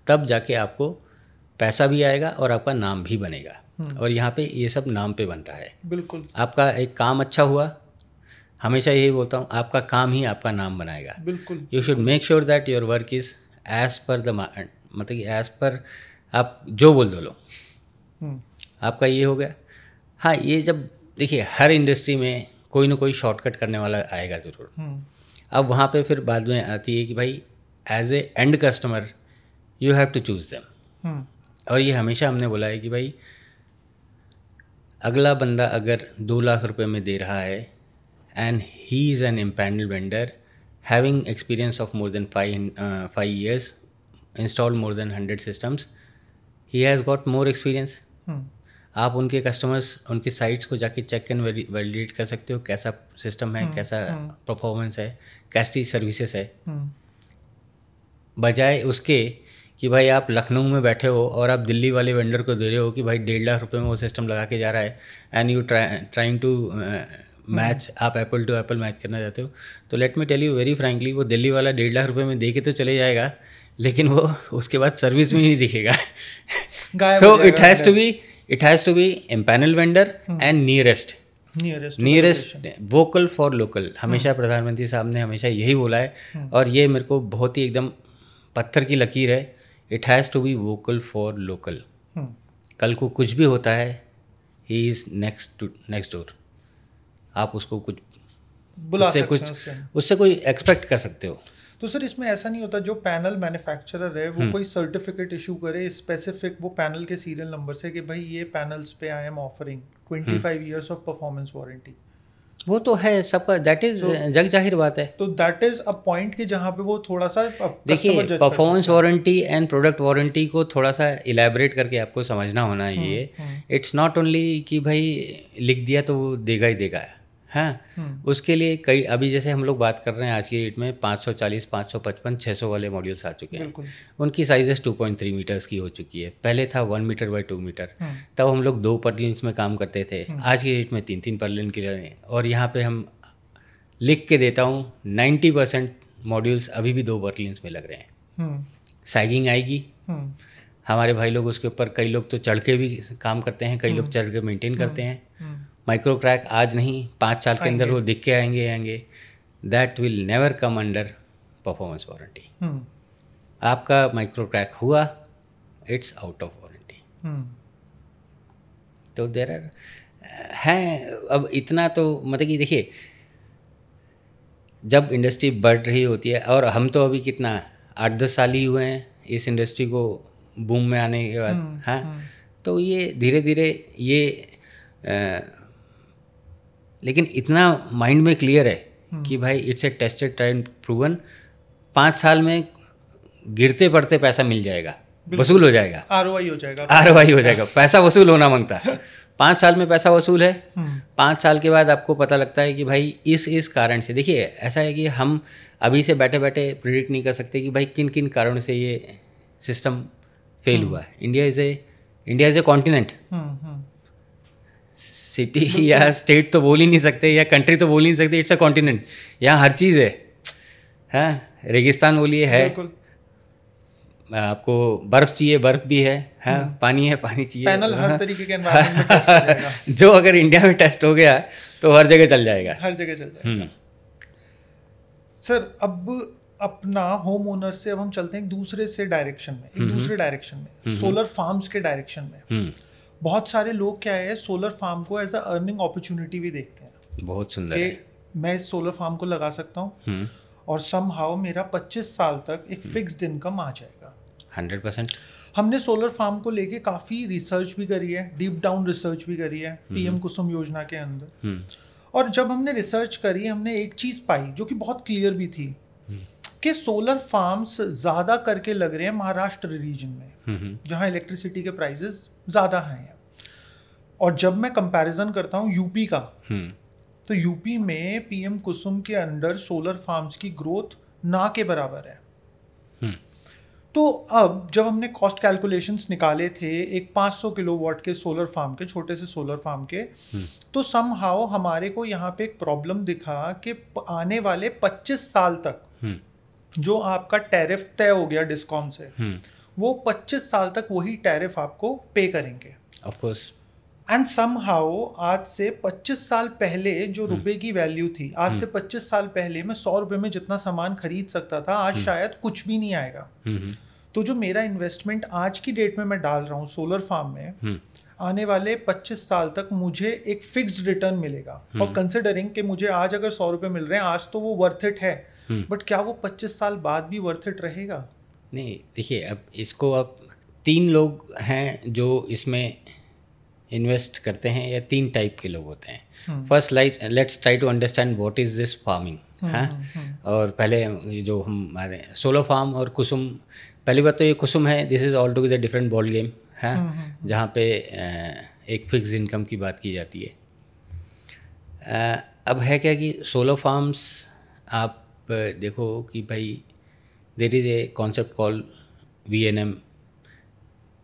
तब जाके आपको पैसा भी आएगा और आपका नाम भी बनेगा। और यहाँ पे ये सब नाम पे बनता है। बिल्कुल। आपका एक काम अच्छा हुआ, हमेशा यही बोलता हूँ, आपका काम ही आपका नाम बनाएगा। बिल्कुल। You should make sure that your work is as per the मतलब कि एज पर आप जो बोल दो लो, आपका ये हो गया। हाँ, ये जब देखिए हर इंडस्ट्री में कोई ना कोई शॉर्टकट करने वाला आएगा ज़रूर। अब वहाँ पे फिर बाद में आती है कि भाई as a end customer you have to choose them. और ये हमेशा हमने बोला है कि भाई अगला बंदा अगर 2 लाख रुपए में दे रहा है and he is an empanelled vendor having experience of more than 5 years, install more than 100 systems, he has got more experience. आप उनके कस्टमर्स, उनके साइट्स को जाके चेक एंड वैलिडेट कर सकते हो, कैसा सिस्टम है, कैसा परफॉर्मेंस है, कैसी सर्विसेज है, बजाय उसके कि भाई आप लखनऊ में बैठे हो और आप दिल्ली वाले वेंडर को दे रहे हो कि भाई 1.5 लाख रुपए में वो सिस्टम लगा के जा रहा है, and you trying to match, आप एप्पल टू एप्पल मैच करना चाहते हो। तो let me tell you very frankly, वो दिल्ली वाला 1.5 लाख रुपए में दे के तो चले जाएगा, लेकिन वो उसके बाद सर्विस में ही नहीं दिखेगा। So it has to be empanel vendor and nearest vocal for local. हमेशा प्रधानमंत्री साहब ने हमेशा यही बोला है, और ये मेरे को बहुत ही एकदम पत्थर की लकीर है। It has to be vocal for local. कल को कुछ भी होता है, ही इज़ नेक्स्ट डोर। आप उसको कुछ बुला उससे कोई एक्सपेक्ट कर सकते हो। तो सर इसमें ऐसा नहीं होता जो पैनल मैन्युफैक्चरर है वो कोई सर्टिफिकेट इशू करे स्पेसिफिक वो पैनल के सीरियल नंबर से कि भाई ये पैनल्स पे I am offering 25 years of performance warranty? वो तो है सबका, दैट इज जग जाहिर बात है। तो दैट इज अ पॉइंट कि जहाँ पे वो थोड़ा सा देखिए performance warranty and product warranty को थोड़ा सा इलेबरेट करके आपको समझना होना है। ये इट्स नॉट ओनली कि भाई लिख दिया तो वो देगा ही देगा। हाँ, उसके लिए कई, अभी जैसे हम लोग बात कर रहे हैं आज की डेट में 540, 555, 600 वाले मॉड्यूल्स आ चुके हैं। उनकी साइजेस 2.3 मीटर्स की हो चुकी है। पहले था 1 मीटर बाई 2 मीटर। तब हम लोग 2 पर्लिन्स में काम करते थे। आज की डेट में 3-3 पर्लिन के लिए, और यहाँ पे हम लिख के देता हूँ 90% मॉड्यूल्स अभी भी 2 पर्लिन्स में लग रहे हैं। सैगिंग आएगी, हमारे भाई लोग उसके ऊपर, कई लोग तो चढ़ के भी काम करते हैं, कई लोग चढ़ के मेंटेन करते हैं। माइक्रो क्रैक आज नहीं 5 साल के अंदर वो दिख के आएंगे। That will never come under performance warranty. आपका माइक्रो क्रैक हुआ, इट्स आउट ऑफ वारंटी। तो देर आर हैं। अब इतना तो मतलब कि देखिए, जब इंडस्ट्री बढ़ रही होती है, और हम तो अभी कितना 8-10 साल ही हुए हैं इस इंडस्ट्री को बूम में आने के बाद, हाँ। तो ये धीरे धीरे ये लेकिन इतना माइंड में क्लियर है कि भाई it's a tested tried proven, 5 साल में गिरते पड़ते पैसा मिल जाएगा, वसूल हो जाएगा, आरओआई हो जाएगा, आरओआई हो जाएगा, पैसा वसूल होना मांगता है। 5 साल में पैसा वसूल है। 5 साल के बाद आपको पता लगता है कि भाई इस कारण से, देखिए ऐसा है कि हम अभी से बैठे बैठे प्रिडिक्ट नहीं कर सकते कि भाई किन किन कारणों से ये सिस्टम फेल हुआ है। India is a continent. City या स्टेट तो बोल ही नहीं सकते, या कंट्री तो बोल ही नहीं सकते, इट्स अ कॉन्टिनेंट। यहाँ हर चीज़ है, हाँ, रेगिस्तान बोलिए है, आपको बर्फ़ चाहिए, बर्फ़ भी है, हाँ, पानी है, पानी चाहिए, पैनल हर तरीके के एनवायरनमेंट में टेस्ट हो जाएगा। जो अगर इंडिया में टेस्ट हो गया तो हर जगह चल जाएगा, हर जगह चल जाएगा। सर, अब अपना होम ओनर से अब हम चलते हैं एक दूसरे डायरेक्शन में, सोलर फार्म्स के डायरेक्शन में। बहुत सारे लोग क्या है, सोलर फार्म को एज अ अर्निंग अपॉर्चुनिटी भी देखते हैं। बहुत सुंदर है। मैं इस सोलर फार्म को लगा सकता हूँ और समहाउ मेरा 25 साल तक एक फिक्स्ड इनकम आ जाएगा। 100%। हमने सोलर फार्म को लेके काफ़ी रिसर्च भी करी है, डीप डाउन रिसर्च भी करी है पीएम कुसुम योजना के अंदर। और जब हमने रिसर्च करी, हमने एक चीज़ पाई जो कि बहुत क्लियर भी थी कि सोलर फार्म्स ज़्यादा करके लग रहे हैं महाराष्ट्र रीजन में, जहाँ इलेक्ट्रिसिटी के प्राइसेस ज़्यादा हैं। और जब मैं कंपैरिजन करता हूँ यूपी का, तो यूपी में पीएम कुसुम के अंडर सोलर फार्म्स की ग्रोथ ना के बराबर है। तो अब जब हमने कॉस्ट कैलकुलेशंस निकाले थे एक 500 किलोवाट के सोलर फार्म के, छोटे से सोलर फार्म के, तो समहाउ हमारे को यहाँ पे एक प्रॉब्लम दिखा कि आने वाले 25 साल तक जो आपका टैरिफ तय हो गया डिस्कॉम से, वो 25 साल तक वही टैरिफ आपको पे करेंगे। Of course. एंड समहाउ आज से 25 साल पहले जो रुपए की वैल्यू थी, आज से 25 साल पहले मैं 100 रुपए में जितना सामान खरीद सकता था, आज शायद कुछ भी नहीं आएगा। तो जो मेरा इन्वेस्टमेंट आज की डेट में मैं डाल रहा हूँ सोलर फार्म में, आने वाले 25 साल तक मुझे एक फिक्स्ड रिटर्न मिलेगा। और कंसिडरिंग कि मुझे आज अगर 100 रुपए मिल रहे हैं, आज तो वो वर्थ इट है, बट क्या वो 25 साल बाद भी वर्थ इट रहेगा? नहीं, देखिए अब इसको, अब 3 लोग हैं जो इसमें इन्वेस्ट करते हैं, या 3 टाइप के लोग होते हैं। First, let's try to understand what is this farming. हाँ, और पहले जो हमारे सोलर फार्म और कुसुम, पहली बात तो ये कुसुम है, this is all together different ball game है, जहाँ पे एक फिक्स इनकम की बात की जाती है। अब है क्या कि सोलर फार्म्स आप देखो कि भाई there is a concept call VNM,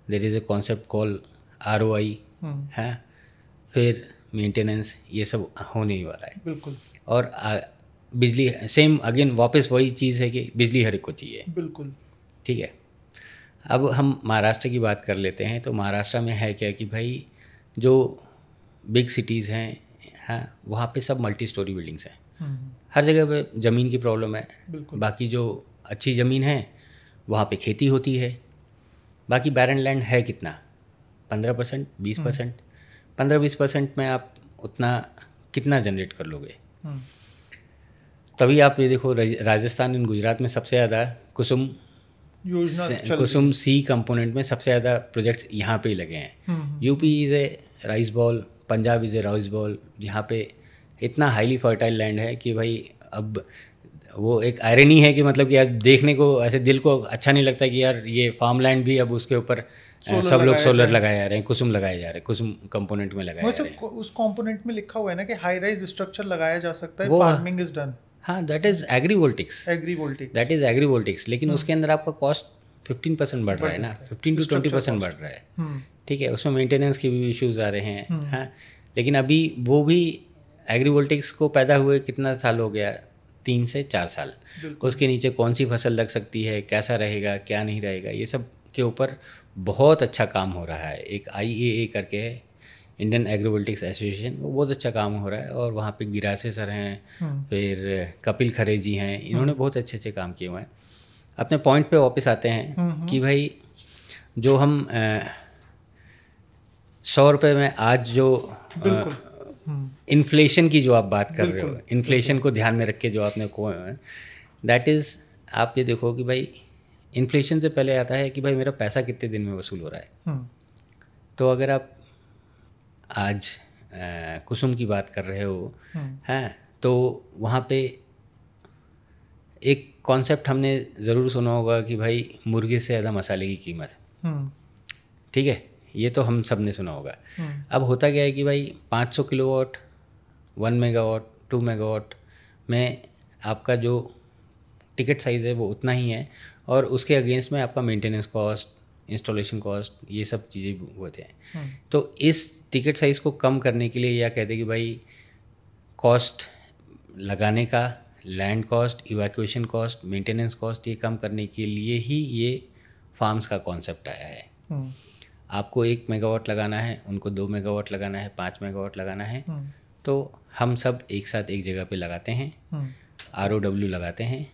there is a concept call ROI है, फिर मेंटेनेंस, ये सब होने ही वाला है। बिल्कुल। और बिजली, सेम अगेन वापस वही चीज़ है कि बिजली हर एक को चाहिए। बिल्कुल। ठीक है। अब हम महाराष्ट्र की बात कर लेते हैं। तो महाराष्ट्र में है क्या कि भाई जो बिग सिटीज़ हैं, हाँ, वहाँ पे सब मल्टी स्टोरी बिल्डिंग्स हैं। हर जगह पे ज़मीन की प्रॉब्लम है। बाकी जो अच्छी ज़मीन है वहाँ पे खेती होती है। बाकी बैरन लैंड है कितना, 15%, 20%। 15-20% में आप उतना कितना जनरेट कर लोगे? तभी आप ये देखो, राजस्थान एंड गुजरात में सबसे ज़्यादा कुसुम योजना, कुसुम सी कंपोनेंट में सबसे ज़्यादा प्रोजेक्ट्स यहाँ पे ही लगे हैं। UP is a rice ball, Punjab is a rice ball. यहाँ पे इतना हाईली फर्टाइल लैंड है कि भाई अब वो एक आयरनी है कि मतलब कि यार देखने को ऐसे दिल को अच्छा नहीं लगता कि यार ये फार्म लैंड भी अब उसके ऊपर सब लोग सोलर लगाए जा रहे हैं, कुसुम लगाए जा रहे हैं, कुसुम कंपोनेंट में लगाए जा रहे हैं। उस कंपोनेंट में लिखा हुआ है ना कि हाई राइज स्ट्रक्चर लगाया जा सकता है, फार्मिंग इज डन। हाँ, दैट इज़ एग्रीवोल्टिक्स, दैट इज़ एग्रीवोल्टिक्स। लेकिन उसके अंदर आपका कॉस्ट 15% बढ़ रहा है ना, 15 to 20% बढ़ रहा है। ठीक है, उसमें मेंटेनेंस के भी इश्यूज आ रहे हैं। हाँ, लेकिन अभी वो भी एग्रीवोल्टिक्स को पैदा हुए कितना साल हो गया, 3 से 4 साल। उसके नीचे कौन सी फसल लग सकती है, कैसा रहेगा, क्या नहीं रहेगा, ये सब के ऊपर बहुत अच्छा काम हो रहा है। एक IAA करके है, इंडियन एग्रीवोल्टिक्स एसोसिएशन, वो बहुत अच्छा काम हो रहा है। और वहाँ पे गिरासे सर हैं, फिर कपिल खरे जी हैं, इन्होंने बहुत अच्छे काम किए हुए हैं। अपने पॉइंट पे वापस आते हैं कि भाई जो हम 100 रुपये में आज जो इन्फ्लेशन की जो आप बात कर रहे हो, इन्फ्लेशन को ध्यान में रख के जो आपने को दैट इज़, आप ये देखो कि भाई इन्फ्लेशन से पहले आता है कि भाई मेरा पैसा कितने दिन में वसूल हो रहा है। तो अगर आप आज कुसुम की बात कर रहे हो हैं, तो वहाँ पे एक कॉन्सेप्ट हमने ज़रूर सुना होगा कि भाई मुर्गे से ज़्यादा मसाले की कीमत, ठीक है, ये तो हम सब ने सुना होगा। अब होता क्या है कि भाई 500 किलोवाट, 1 मेगावाट, 2 मेगावाट में आपका जो टिकट साइज़ है वो उतना ही है, और उसके अगेंस्ट में आपका मेंटेनेंस कॉस्ट, इंस्टॉलेशन कॉस्ट, ये सब चीज़ें होते हैं। तो इस टिकट साइज़ को कम करने के लिए या कहते हैं कि भाई कॉस्ट लगाने का, land cost, evacuation cost, maintenance cost, ये कम करने के लिए ही ये फार्म्स का कॉन्सेप्ट आया है। आपको 1 मेगावाट लगाना है, उनको 2 मेगावाट लगाना है, 5 मेगावाट लगाना है, तो हम सब एक साथ एक जगह पे लगाते हैं, ROW लगाते हैं।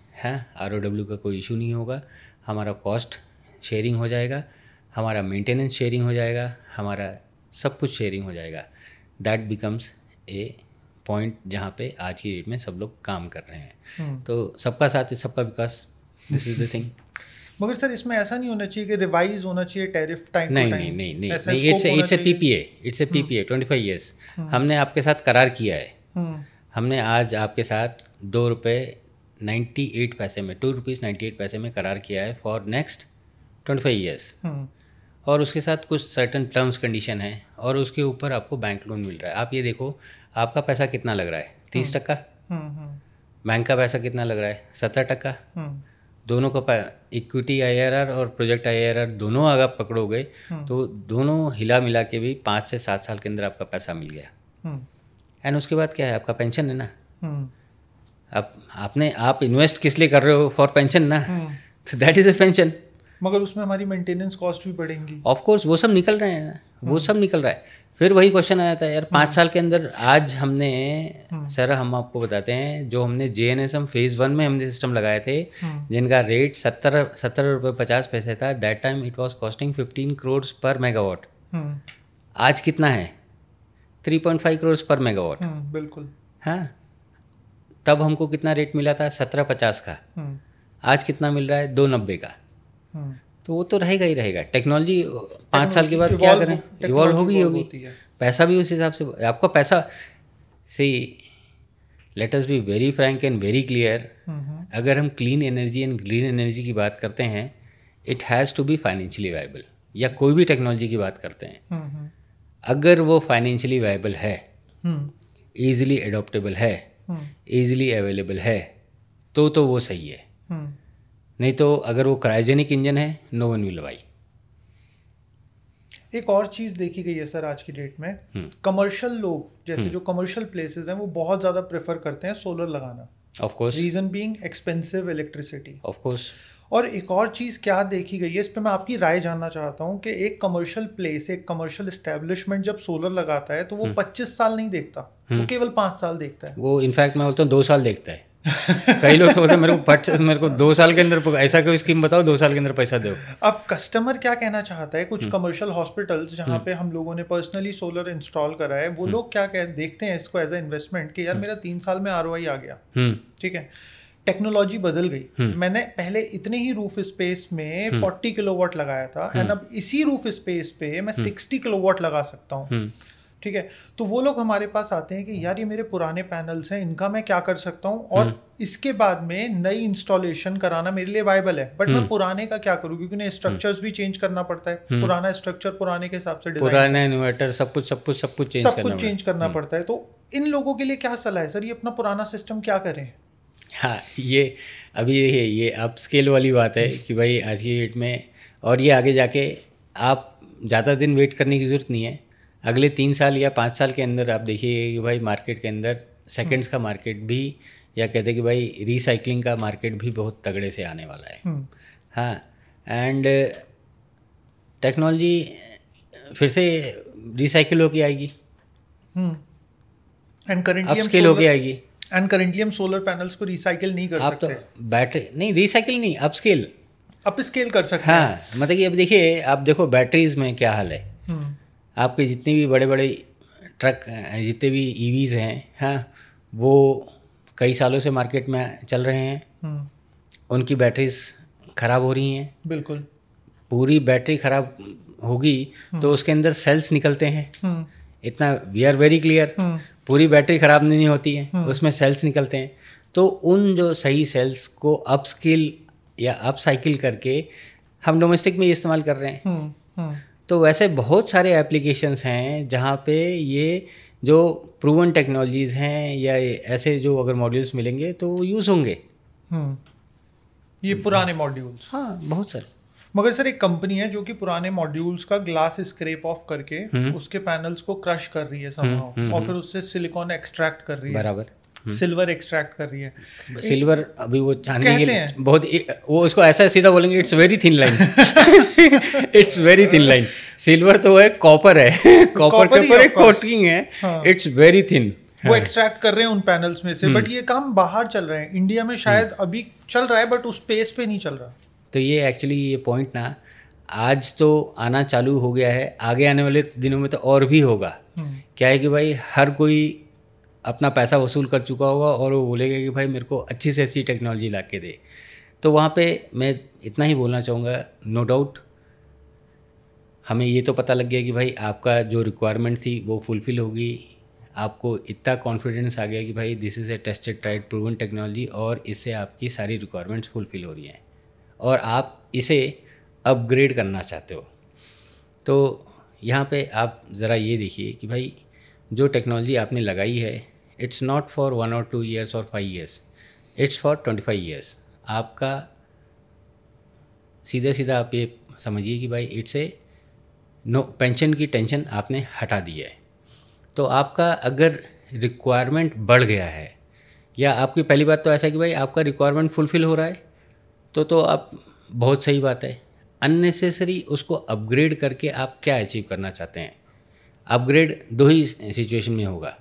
ROW का कोई इशू नहीं होगा, हमारा कॉस्ट शेयरिंग हो जाएगा, हमारा मेंटेनेंस शेयरिंग हो जाएगा, हमारा सब कुछ शेयरिंग हो जाएगा। दैट बिकम्स ए पॉइंट जहाँ पे आज की डेट में सब लोग काम कर रहे हैं। तो सबका साथ सबका विकास, दिस इज द थिंग। मगर सर इसमें ऐसा नहीं होना चाहिए कि रिवाइज होना चाहिए टैरिफ टाइम नहीं, इट्स ए पीपीए 25 ईयर्स। हमने आपके साथ करार किया है, हमने आज आपके साथ 2 रुपये 98 पैसे में, 2 रुपीज़ 98 पैसे में करार किया है फॉर नेक्स्ट 25 ईयर्स, और उसके साथ कुछ सर्टन टर्म्स कंडीशन है, और उसके ऊपर आपको बैंक लोन मिल रहा है। आप ये देखो आपका पैसा कितना लग रहा है, 30%, बैंक का पैसा कितना लग रहा है, 17%। दोनों का इक्विटी IRR और प्रोजेक्ट IRR दोनों अगर पकड़ोगे तो दोनों हिला मिला के भी 5 से 7 साल के अंदर आपका पैसा मिल गया। एंड उसके बाद क्या है, आपका पेंशन है ना। आप इन्वेस्ट किस लिए कर रहे हो, फॉर पेंशन ना, तो दैट इज़ अ पेंशन। मगर उसमें हमारी मेंटेनेंस कॉस्ट भी बढ़ेंगी। ऑफ कोर्स वो सब निकल रहे हैं ना, वो सब निकल रहा है। फिर वही क्वेश्चन आया था यार 5 साल के अंदर, आज हमने सर हम आपको बताते हैं, जो हमने JNSM फेज़ 1 में हमने सिस्टम लगाए थे, जिनका रेट 17 रुपये 50 पैसे था, that time it was costing 15 crore पर मेगावाट। आज कितना है, 3.5 करोड़ पर मेगावाट। बिल्कुल। हाँ, तब हमको कितना रेट मिला था, 17.50 का। आज कितना मिल रहा है, 2.90 का। तो वो तो रहेगा ही रहेगा। टेक्नोलॉजी 5 साल के बाद क्या करें, इवॉल्व होगी। पैसा भी उस हिसाब से, आपका पैसा सी, let us be very frank and very clear, अगर हम clean energy and green energy की बात करते हैं, it has to be financially viable, या कोई भी टेक्नोलॉजी की बात करते हैं, अगर वो फाइनेंशियली वायबल है, ईजिली एडॉप्टेबल है, ईजिली अवेलेबल है, तो वो सही है। नहीं तो अगर वो क्रायोजेनिक इंजन है, नो वन विल बाई। एक और चीज़ देखी गई है सर आज की डेट में, कमर्शियल लोग जैसे जो कमर्शियल प्लेसेस हैं वो बहुत ज़्यादा प्रेफर करते हैं सोलर लगाना। Of course, reason being expensive electricity. Of course. और एक और चीज़ क्या देखी गई है, इस पर मैं आपकी राय जानना चाहता हूँ कि एक कमर्शियल प्लेस, एक कमर्शियल एस्टेब्लिशमेंट जब सोलर लगाता है तो वो 25 साल नहीं देखता, वो केवल 5 साल देखता है। वो इनफैक्ट मैं बोलता हूँ 2 साल देखता है। कई लोग तो बोलते हैं मेरे को 2 साल के अंदर, ऐसा कोई स्कीम बताओ 2 साल के अंदर पैसा दो। अब कस्टमर क्या कहना चाहता है, कुछ कमर्शियल हॉस्पिटल्स जहाँ पे हम लोगों ने पर्सनली सोलर इंस्टॉल करा है, वो लोग क्या देखते हैं इसको एज ए इन्वेस्टमेंट कि यार मेरा 3 साल में ROI आ गया, ठीक है, टेक्नोलॉजी बदल गई। मैंने पहले इतने ही रूफ स्पेस में 40 किलोवाट लगाया था, एंड अब इसी रूफ स्पेस पे मैं 60 किलोवाट लगा सकता हूँ, ठीक है। तो वो लोग हमारे पास आते हैं कि यार ये मेरे पुराने पैनल्स हैं, इनका मैं क्या कर सकता हूँ, और इसके बाद में नई इंस्टॉलेशन कराना मेरे लिए वायबल है, बट मैं पुराने का क्या करूँ, क्योंकि उन्हें स्ट्रक्चर्स भी चेंज करना पड़ता है, पुराना स्ट्रक्चर पुराने के हिसाब से, पुराना इन्वर्टर, सब कुछ चेंज करना पड़ता है। तो इन लोगों के लिए क्या सलाह है सर, ये अपना पुराना सिस्टम क्या करें? हाँ, ये अभी ये अप स्केल वाली बात है कि भाई आज की डेट में, और ये आगे जाके आप ज़्यादा दिन वेट करने की ज़रूरत नहीं है। अगले 3 साल या 5 साल के अंदर आप देखिए कि भाई मार्केट के अंदर सेकंड्स का मार्केट भी, या कहते हैं कि भाई रिसाइकलिंग का मार्केट भी बहुत तगड़े से आने वाला है। हाँ, एंड टेक्नोलॉजी फिर से रिसाइकिल होके आएगी, एंड करेंटली अपस्केल होके आएगी। एंड करेंटली हम सोलर पैनल्स को रिसाइकिल नहीं कर आप सकते। तो बैटरी नहीं रिसाइकिल नहीं, अपस्केल, अप स्केल कर सकते हैं। हाँ, मतलब कि अब देखिए, आप देखो बैटरीज में क्या हाल है। आपके जितने भी बड़े बड़े ट्रक, जितने भी ईवीज हैं, हाँ, वो कई सालों से मार्केट में चल रहे हैं, उनकी बैटरीज ख़राब हो रही हैं। बिल्कुल। पूरी बैटरी ख़राब होगी तो उसके अंदर सेल्स निकलते हैं, इतना वी आर वेरी क्लियर। पूरी बैटरी ख़राब नहीं होती है, उसमें सेल्स निकलते हैं। तो उन जो सही सेल्स को अपस्किल या अपसाइकिल करके हम डोमेस्टिक में इस्तेमाल कर रहे हैं। तो वैसे बहुत सारे एप्लीकेशंस हैं जहाँ पे ये जो प्रूवन टेक्नोलॉजीज़ हैं या ऐसे जो अगर मॉड्यूल्स मिलेंगे तो यूज़ होंगे। ये पुराने मॉड्यूल्स, हाँ, बहुत सारे। मगर सर एक कंपनी है जो कि पुराने मॉड्यूल्स का ग्लास स्क्रैप ऑफ करके उसके पैनल्स को क्रश कर रही है somehow, और फिर उससे सिलिकॉन एक्सट्रैक्ट कर रही है, बराबर, सिल्वर एक्सट्रैक्ट कर रही है। सिल्वर अभी वो चांदी के लिए हैं। बहुत, वो उसको ऐसा सीधा बोलेंगे, it's very thin line, it's very thin line. Silver तो है, कॉपर है, कॉपर के ऊपर एक कोटिंग है, इट्स वेरी थिन। वो एक्सट्रैक्ट कर रहे हैं उन पैनल्स में से, बट ये काम बाहर चल रहे हैं। इंडिया में शायद अभी चल रहा है बट उस पेस पे नहीं चल रहा। तो ये एक्चुअली ये पॉइंट ना आज तो आना चालू हो गया है, आगे आने वाले दिनों में तो और भी होगा। क्या है कि भाई हर कोई अपना पैसा वसूल कर चुका होगा और वो बोलेगा कि भाई मेरे को अच्छी से अच्छी टेक्नोलॉजी ला के दे। तो वहाँ पे मैं इतना ही बोलना चाहूँगा, नो डाउट हमें ये तो पता लग गया कि भाई आपका जो रिक्वायरमेंट थी वो फुलफ़िल होगी। आपको इतना कॉन्फिडेंस आ गया कि भाई this is a tested tried proven technology और इससे आपकी सारी रिक्वायरमेंट्स फुलफ़िल हो रही हैं और आप इसे अपग्रेड करना चाहते हो। तो यहाँ पे आप ज़रा ये देखिए कि भाई जो टेक्नोलॉजी आपने लगाई है, इट्स नॉट फॉर 1 और 2 ईयर्स और 5 ईयर्स, इट्स फॉर 25 ईयर्स। आपका सीधा सीधा आप ये समझिए कि भाई इट्स ए नो, पेंशन की टेंशन आपने हटा दी है। तो आपका अगर रिक्वायरमेंट बढ़ गया है, या आपकी पहली बात तो ऐसा है कि भाई आपका रिक्वायरमेंट फुलफ़िल हो रहा है, तो आप बहुत सही बात है। अननेसेसरी उसको अपग्रेड करके आप क्या अचीव करना चाहते हैं? अपग्रेड दो ही सिचुएशन में होगा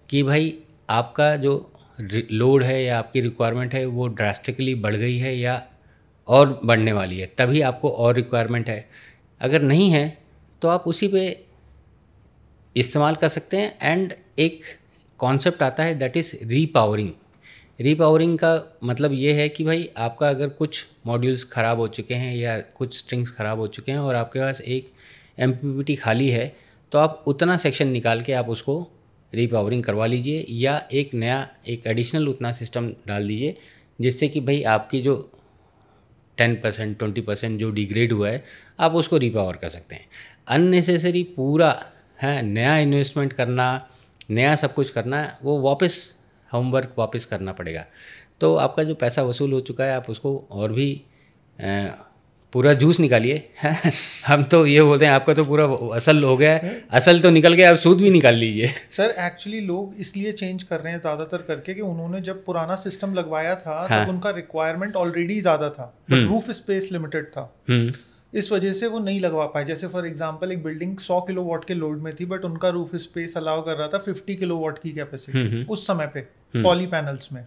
कि भाई आपका जो लोड है या आपकी रिक्वायरमेंट है वो ड्रास्टिकली बढ़ गई है या और बढ़ने वाली है, तभी आपको और रिक्वायरमेंट है। अगर नहीं है तो आप उसी पे इस्तेमाल कर सकते हैं। एंड एक कॉन्सेप्ट आता है दैट इज़ रीपावरिंग। रीपावरिंग का मतलब ये है कि भाई आपका अगर कुछ मॉड्यूल्स ख़राब हो चुके हैं या कुछ स्ट्रिंग्स ख़राब हो चुके हैं और आपके पास एक MPPT खाली है, तो आप उतना सेक्शन निकाल के आप उसको रीपावरिंग करवा लीजिए या एक नया एक एडिशनल उतना सिस्टम डाल दीजिए, जिससे कि भाई आपकी जो 10% 20% जो डिग्रेड हुआ है आप उसको रीपावर कर सकते हैं। अननेसेसरी पूरा है नया इन्वेस्टमेंट करना, नया सब कुछ करना, वो वापस होमवर्क वापस करना पड़ेगा। तो आपका जो पैसा वसूल हो चुका है आप उसको और भी पूरा जूस निकालिए। हम तो ये बोलते हैं आपका तो पूरा असल हो गया है, असल तो निकल गया, अब सूद भी निकाल लीजिए। सर एक्चुअली लोग इसलिए चेंज कर रहे हैं ज़्यादातर करके कि उन्होंने जब पुराना सिस्टम लगवाया था तब उनका रिक्वायरमेंट ऑलरेडी ज़्यादा था, बट रूफ स्पेस लिमिटेड था, इस वजह से वो नहीं लगवा पाए। जैसे फॉर एग्जांपल एक बिल्डिंग 100 किलोवाट के लोड में थी, बट उनका रूफ स्पेस अलाउ कर रहा था 50 किलोवाट की कैपेसिटी उस समय पे पॉली पैनल्स में।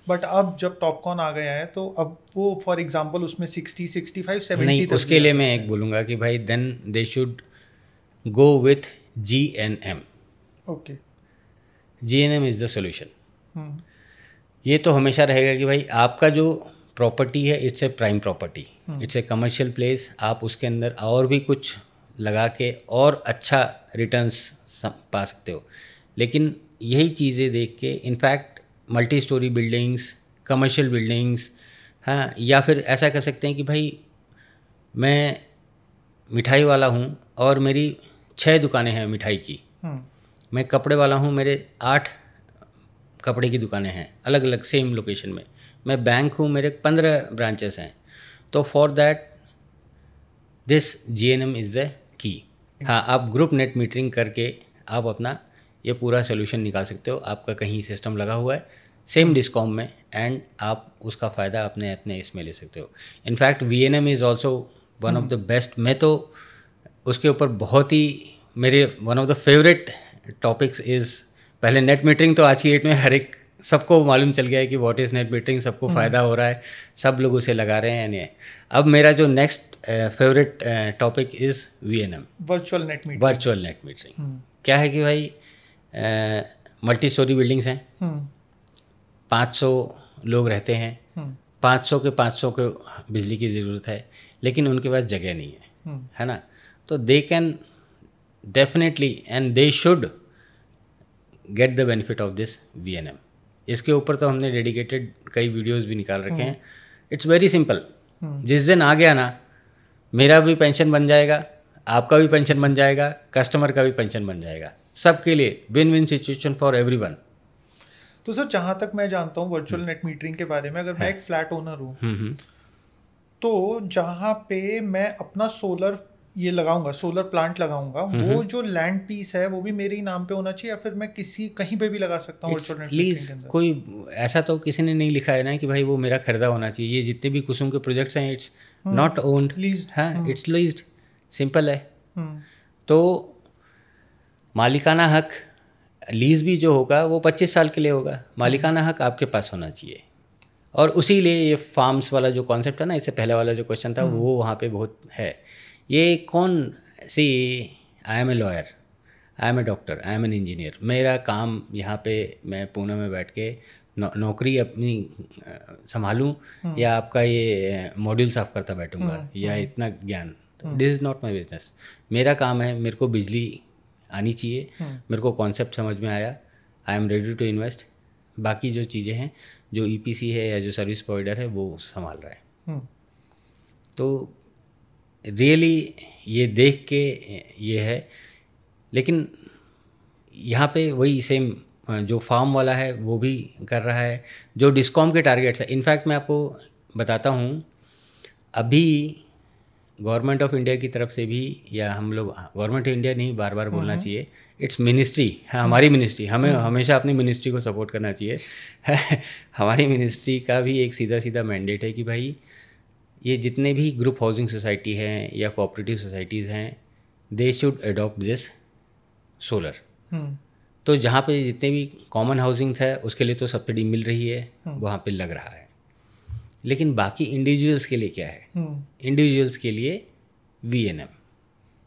बट अब जब टॉपकॉन आ गया है तो अब वो फॉर एग्जांपल उसमें 60 65 70 नहीं, उसके लिए मैं एक बोलूँगा कि भाई then they should go with GNM। Okay, GNM is the solution. ये तो हमेशा रहेगा कि भाई आपका जो प्रॉपर्टी है it's a prime property, it's a commercial place, आप उसके अंदर और भी कुछ लगा के और अच्छा रिटर्न्स पा सकते हो। लेकिन यही चीज़ें देख के in fact multi storey buildings, commercial buildings, हाँ, या फिर ऐसा कर सकते हैं कि भाई मैं मिठाई वाला हूँ और मेरी 6 दुकानें हैं मिठाई की, मैं कपड़े वाला हूँ, मेरे 8 कपड़े की दुकानें हैं अलग अलग सेम लोकेशन में, मैं बैंक हूँ, मेरे 15 ब्रांचेस हैं। तो for that this GNM is the की। हाँ, आप ग्रुप नेट मीटरिंग करके आप अपना ये पूरा सोल्यूशन निकाल सकते हो। आपका कहीं सिस्टम लगा हुआ है सेम डिस्कॉम में एंड आप उसका फ़ायदा अपने अपने इसमें ले सकते हो। In fact VNM is also one of the best. मैं तो उसके ऊपर बहुत ही मेरे one of the favourite topics is, पहले नेट मीटरिंग तो आज की डेट में हर एक सबको मालूम चल गया है कि व्हाट इज़ नेट मीटरिंग, सबको फ़ायदा हो रहा है, सब लोग उसे लगा रहे हैं। यानी अब मेरा जो next favourite topic is VNM, virtual net metering. Virtual net metering क्या है कि भाई मल्टी स्टोरी बिल्डिंग्स हैं, 500 लोग रहते हैं, 500 के 500 को बिजली की ज़रूरत है, लेकिन उनके पास जगह नहीं है, है ना। तो they can definitely and they should get the benefit of this VNM। इसके ऊपर तो हमने डेडिकेटेड कई वीडियोस भी निकाल रखे हैं। इट्स वेरी सिंपल, जिस दिन आ गया ना, मेरा भी पेंशन बन जाएगा, आपका भी पेंशन बन जाएगा, कस्टमर का भी पेंशन बन जाएगा, सबके लिए win win situation for everyone. तो सर जहाँ तक मैं जानता हूँ वर्चुअल नेट मीटरिंग के बारे में, अगर मैं एक फ्लैट ओनर हूँ तो जहाँ पे मैं अपना सोलर ये लगाऊंगा, सोलर प्लांट लगाऊंगा, वो जो लैंड पीस है वो भी मेरे ही नाम पे होना चाहिए, या फिर मैं किसी कहीं पे भी लगा सकता हूँ वर्चुअल नेट मीटरिंग के अंदर? कोई ऐसा तो किसी ने नहीं लिखा है ना कि भाई वो मेरा खरीदा होना चाहिए। ये जितने भी कुसुम के प्रोजेक्ट्स हैं, इट्स नॉट ओन्ड, हाँ, इट्स लीज्ड, सिंपल है। तो मालिकाना हक, लीज भी जो होगा वो 25 साल के लिए होगा, मालिकाना हक आपके पास होना चाहिए। और उसी लिए ये फार्म्स वाला जो कॉन्सेप्ट है ना, इससे पहले वाला जो क्वेश्चन था वो वहाँ पे बहुत है। ये कौन सी, I am a lawyer, I am a doctor, I am an engineer, मेरा काम यहाँ पे मैं पुणे में बैठ के नौकरी अपनी संभालूँ या आपका ये मॉड्यूल साफ करता बैठूँगा या इतना ज्ञान, this is not my business. मेरा काम है, मेरे को बिजली आनी चाहिए, मेरे को कॉन्सेप्ट समझ में आया, I am ready to invest, बाकी जो चीज़ें हैं जो EPC है या जो सर्विस प्रोवाइडर है वो संभाल रहा है। तो रियली ये देख के ये है, लेकिन यहाँ पे वही सेम जो फार्म वाला है वो भी कर रहा है, जो डिस्कॉम के टारगेट्स है। इनफैक्ट मैं आपको बताता हूँ, अभी गवर्नमेंट ऑफ इंडिया की तरफ से भी, या हम लोग, गवर्नमेंट ऑफ इंडिया नहीं बार बार बोलना चाहिए, इट्स मिनिस्ट्री, हमारी मिनिस्ट्री, हमें हमेशा अपनी मिनिस्ट्री को सपोर्ट करना चाहिए। हमारी मिनिस्ट्री का भी एक सीधा सीधा मैंडेट है कि भाई ये जितने भी ग्रुप हाउसिंग सोसाइटी हैं या कोऑपरेटिव सोसाइटीज़ हैं, they should adopt this solar. तो जहाँ पे जितने भी कॉमन हाउसिंग है उसके लिए तो सब्सिडी मिल रही है, वहाँ पे लग रहा है, लेकिन बाकी इंडिविजुअल्स के लिए क्या है? इंडिविजुअल्स के लिए VNM।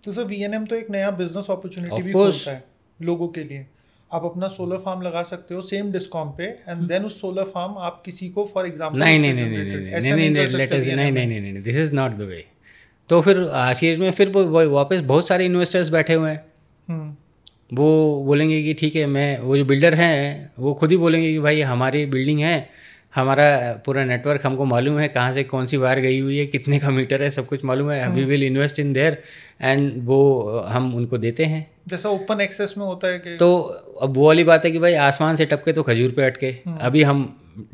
तो सर VNM तो एक नया बिजनेस अपॉर्चुनिटी भी खोलता है लोगों के लिए। आप अपना सोलर फार्म लगा सकते हो सेम डिस्कॉम पे, एंड देन उस सोलर फार्म आप किसी को फॉर एग्जांपल नहीं, this is not the way. तो फिर आखिर में फिर वापस बहुत सारे इन्वेस्टर्स बैठे हुए हैं, वो बोलेंगे कि ठीक है, मैं, वो जो बिल्डर हैं वो खुद ही बोलेंगे कि भाई हमारी बिल्डिंग है, हमारा पूरा नेटवर्क हमको मालूम है, कहाँ से कौन सी वायर गई हुई है, कितने का मीटर है, सब कुछ मालूम है, we will invest in there, and वो हम उनको देते हैं, जैसा ओपन एक्सेस में होता है कि। तो अब वो वाली बात है कि भाई आसमान से टपके तो खजूर पे अटके, अभी हम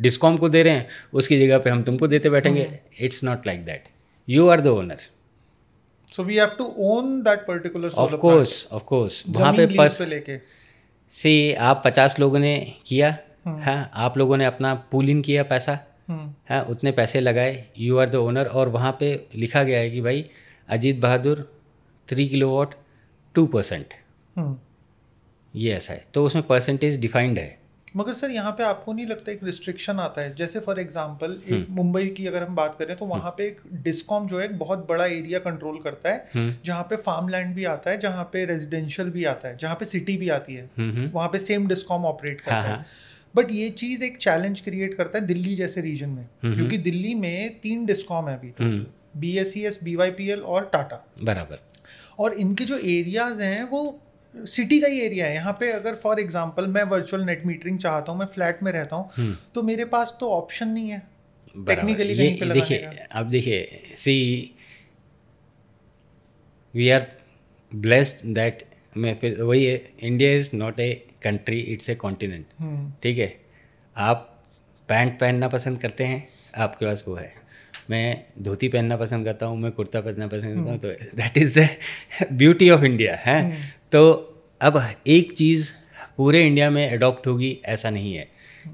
डिस्कॉम को दे रहे हैं, उसकी जगह पे हम तुमको देते बैठेंगे। It's not like that, you are the owner, so we have to own that particular solar plant. Of course वहाँ पे बस सी आप 50 लोगों ने किया, हाँ, आप लोगों ने अपना पूल इन किया पैसा, हाँ, उतने पैसे लगाए, यू आर द ओनर। और वहाँ पे लिखा गया है कि भाई अजीत बहादुर 3 किलोवाट 2%, ये ऐसा है, तो उसमें परसेंटेज डिफाइंड है। मगर सर यहाँ पे आपको नहीं लगता एक रिस्ट्रिक्शन आता है? जैसे फॉर एग्जांपल एक मुंबई की अगर हम बात करें तो वहाँ पे एक डिस्कॉम जो है एक बहुत बड़ा एरिया कंट्रोल करता है, जहाँ पे फार्म लैंड भी आता है, जहाँ पे रेजिडेंशियल भी आता है, जहाँ पे सिटी भी आती है, वहाँ पे सेम डिस्कॉम ऑपरेट करता है। बट ये चीज़ एक चैलेंज क्रिएट करता है दिल्ली जैसे रीजन में, क्योंकि दिल्ली में 3 डिस्कॉम है अभी, BSES, BYPL और टाटा, बराबर। और इनके जो एरियाज हैं वो सिटी का ही एरिया है। यहाँ पे अगर फॉर एग्जांपल मैं वर्चुअल नेट मीटरिंग चाहता हूँ, मैं फ्लैट में रहता हूँ, तो मेरे पास तो ऑप्शन नहीं है टेक्निकली कहीं पे लगाने का। अब देखिए, सी वी आर ब्लेस्ड दैट, मैं फिर वही है, India is not a country, it's a continent, ठीक है। आप पैंट पहनना पसंद करते हैं, आपके पास वो है, मैं धोती पहनना पसंद करता हूँ, मैं कुर्ता पहनना पसंद करता हूँ, तो that is the beauty of India है। तो अब एक चीज़ पूरे इंडिया में अडॉप्ट होगी ऐसा नहीं है,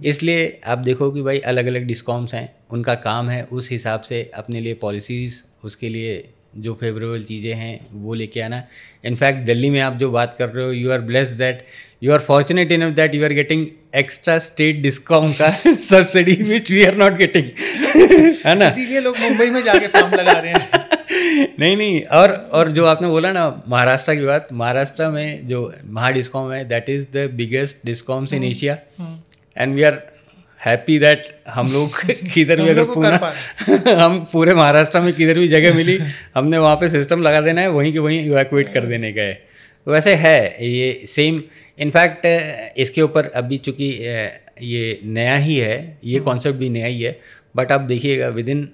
इसलिए आप देखो कि भाई अलग अलग डिस्कॉम्स हैं, उनका काम है उस हिसाब से अपने लिए पॉलिसीज़ उसके लिए जो फेवरेबल चीज़ें हैं वो लेके आना। इनफैक्ट दिल्ली में आप जो बात कर रहे हो, you are blessed that you are fortunate enough that you are getting extra state discom का subsidy which we are not getting, है ना? इसीलिए लोग मुंबई में जाके फार्म लगा रहे हैं। नहीं, और जो आपने बोला ना महाराष्ट्र की बात, महाराष्ट्र में जो महा डिस्कॉम है that is the biggest discoms in Asia, and we are happy that हम लोग किधर भी अगर पूरा हम पूरे महाराष्ट्र में किधर भी जगह मिली हमने वहाँ पे सिस्टम लगा देना है, वहीं के वहीं इवैक्यूएट कर देने का है। वैसे है ये सेम। इनफैक्ट इसके ऊपर अभी चूँकि ये नया ही है, ये कॉन्सेप्ट भी नया ही है, बट आप देखिएगा विदिन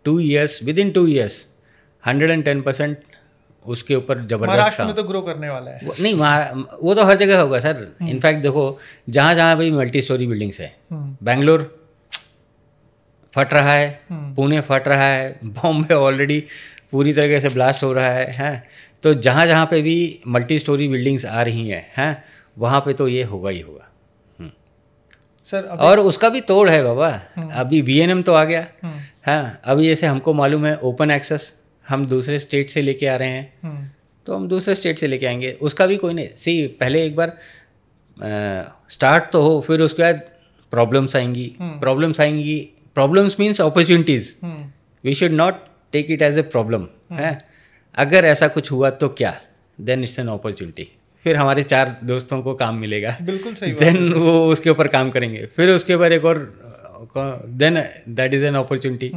2 years 110% उसके ऊपर जबरदस्त महाराष्ट्र में तो ग्रो करने वाला है। नहीं वो तो हर जगह होगा सर। इनफैक्ट देखो जहाँ जहाँ भाई मल्टी स्टोरी बिल्डिंग्स है, बेंगलोर फट रहा है, पुणे फट रहा है, बॉम्बे ऑलरेडी पूरी तरीके से ब्लास्ट हो रहा है। तो जहाँ जहाँ पे भी मल्टी स्टोरी बिल्डिंग्स आ रही हैं वहाँ पे तो ये होगा ही होगा सर। और उसका भी तोड़ है बाबा। अभी VNM तो आ गया, हाँ। अभी जैसे हमको मालूम है ओपन एक्सेस हम दूसरे स्टेट से लेके आ रहे हैं, तो हम दूसरे स्टेट से लेके आएंगे, उसका भी कोई नहीं। सी पहले एक बार स्टार्ट तो हो, फिर उसके बाद प्रॉब्लम्स आएंगी। Problems means opportunities. We should not take it as a problem है। अगर ऐसा कुछ हुआ तो क्या, देन इट्स एन अपॉर्चुनिटी। फिर हमारे 4 दोस्तों को काम मिलेगा, बिल्कुल सही। देन वो उसके ऊपर काम करेंगे, फिर उसके ऊपर एक और, then that is an opportunity.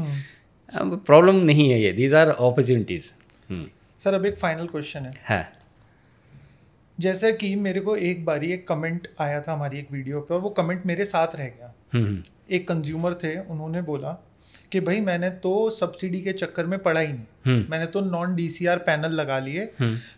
Problem नहीं है ये, दीज आर अपॉर्चुनिटीज। सर अब एक फाइनल क्वेश्चन है। हाँ। जैसे कि मेरे को एक बारी एक कमेंट आया था हमारी एक वीडियो पे, और वो कमेंट मेरे साथ रह गया। एक कंज्यूमर थे, उन्होंने बोला कि भाई मैंने तो सब्सिडी के चक्कर में पड़ा ही नहीं, मैंने तो नॉन DCR पैनल लगा लिए,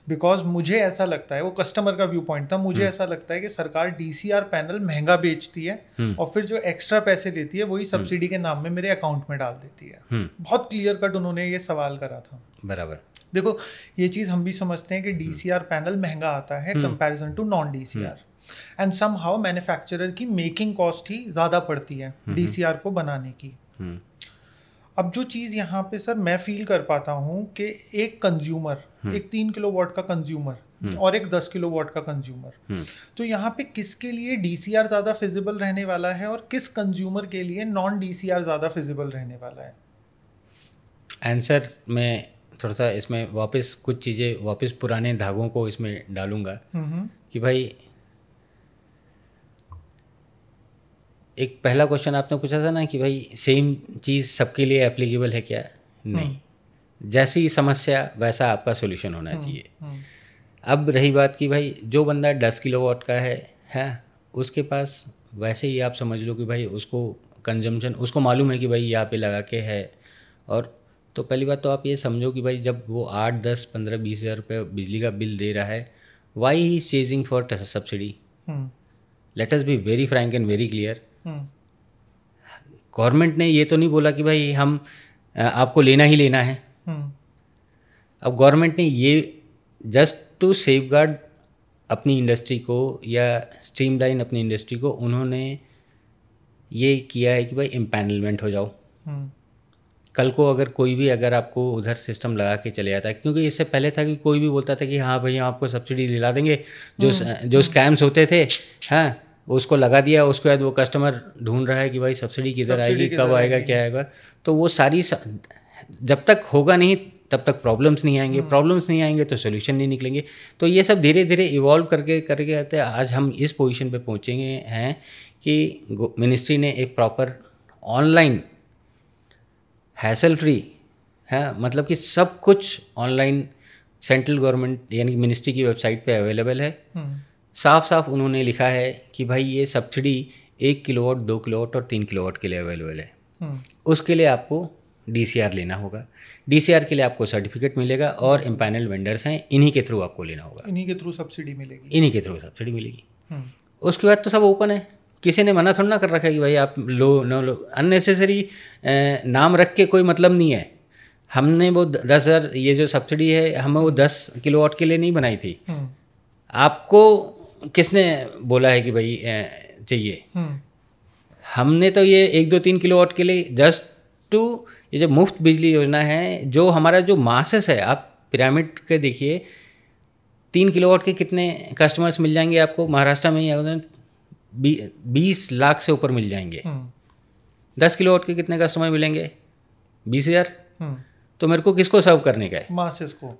बिकॉज मुझे ऐसा लगता है, वो कस्टमर का व्यू पॉइंट था, मुझे ऐसा लगता है कि सरकार DCR पैनल महंगा बेचती है और फिर जो एक्स्ट्रा पैसे लेती है वही सब्सिडी के नाम में मेरे अकाउंट में डाल देती है। बहुत क्लियर कट उन्होंने ये सवाल करा था। बराबर। देखो ये चीज़ हम भी समझते हैं कि DCR पैनल महंगा आता है comparison to non DCR, and somehow manufacturer की मेकिंग कॉस्ट ही ज़्यादा पड़ती है DCR को बनाने की। अब जो चीज़ यहाँ पे सर मैं फील कर पाता हूँ कि एक कंज्यूमर, एक 3 किलोवाट का कंज्यूमर और एक 10 किलोवाट का कंज्यूमर, तो यहाँ पे किसके लिए DCR ज़्यादा फिजिबल रहने वाला है और किस कंज्यूमर के लिए नॉन DCR ज़्यादा फिजिबल रहने वाला है? आंसर मैं थोड़ा सा इसमें वापस कुछ चीज़ें वापस पुराने धागों को इसमें डालूंगा कि भाई एक पहला क्वेश्चन आपने पूछा था ना कि भाई सेम चीज़ सबके लिए एप्लीकेबल है क्या? नहीं, जैसी समस्या वैसा आपका सॉल्यूशन होना चाहिए। अब रही बात कि भाई जो बंदा 10 किलोवाट का है उसके पास वैसे ही आप समझ लो कि भाई उसको कंजम्पशन, उसको मालूम है कि भाई यहाँ पे लगा के है, और तो पहली बात तो आप ये समझो कि भाई जब वो 8, 10, 15, 20 हज़ार रुपये बिजली का बिल दे रहा है, why he is chasing for subsidy? Late us be very frank and very clear. Government ने ये तो नहीं बोला कि भाई हम आपको लेना ही लेना है। अब गवर्नमेंट ने ये जस्ट टू सेफगार्ड अपनी इंडस्ट्री को या स्ट्रीमलाइन अपनी इंडस्ट्री को, उन्होंने ये किया है कि भाई इम्पैनलमेंट हो जाओ। कल को अगर कोई भी अगर आपको उधर सिस्टम लगा के चले जाता है, क्योंकि इससे पहले था कि कोई भी बोलता था कि हाँ भाई हम आपको सब्सिडी दिला देंगे, जो स्कैम्स होते थे, हाँ उसको लगा दिया, उसके बाद वो कस्टमर ढूंढ रहा है कि भाई सब्सिडी किधर आएगी, कब आएगा, क्या आएगा। तो वो सारी जब तक होगा नहीं तब तक प्रॉब्लम्स नहीं आएंगे, प्रॉब्लम्स नहीं आएंगे तो सोल्यूशन नहीं निकलेंगे। तो ये सब धीरे धीरे इवॉल्व करके आते हैं। आज हम इस पोजीशन पे पहुँचेंगे हैं कि मिनिस्ट्री ने एक प्रॉपर ऑनलाइन हैसल फ्री है, मतलब कि सब कुछ ऑनलाइन सेंट्रल गवर्नमेंट यानी मिनिस्ट्री की वेबसाइट पे अवेलेबल है। साफ साफ उन्होंने लिखा है कि भाई ये सब्सिडी 1 किलोवाट, 2 किलोवाट और 3 किलोवाट के लिए अवेलेबल है। उसके लिए आपको DCR लेना होगा। DCR के लिए आपको सर्टिफिकेट मिलेगा और इम्पैनल वेंडर्स हैं, इन्हीं के थ्रू आपको लेना होगा, इन्हीं के थ्रू सब्सिडी मिलेगी, इन्हीं के थ्रू सब्सिडी मिलेगी। उसके बाद तो सब ओपन है, किसी ने मना थोड़ा ना कर रखा है कि भाई आप लो न लो। अननेसेसरी नाम रख के कोई मतलब नहीं है। हमने वो 10,000 ये जो सब्सिडी है हमें वो 10 किलोवाट के लिए नहीं बनाई थी। आपको किसने बोला है कि भाई चाहिए? हमने तो ये 1, 2, 3 किलोवाट के लिए जस्ट टू ये जो मुफ्त बिजली योजना है, जो हमारा जो मासेस है, आप पिरामिड के देखिए 3 किलोवाट के कितने कस्टमर्स मिल जाएंगे आपको महाराष्ट्र में, या 20 लाख से ऊपर मिल जाएंगे। 10 किलोवाट के कितने कस्टमर मिलेंगे? 20,000। तो मेरे को किसको सर्व करने का है? मासेस को।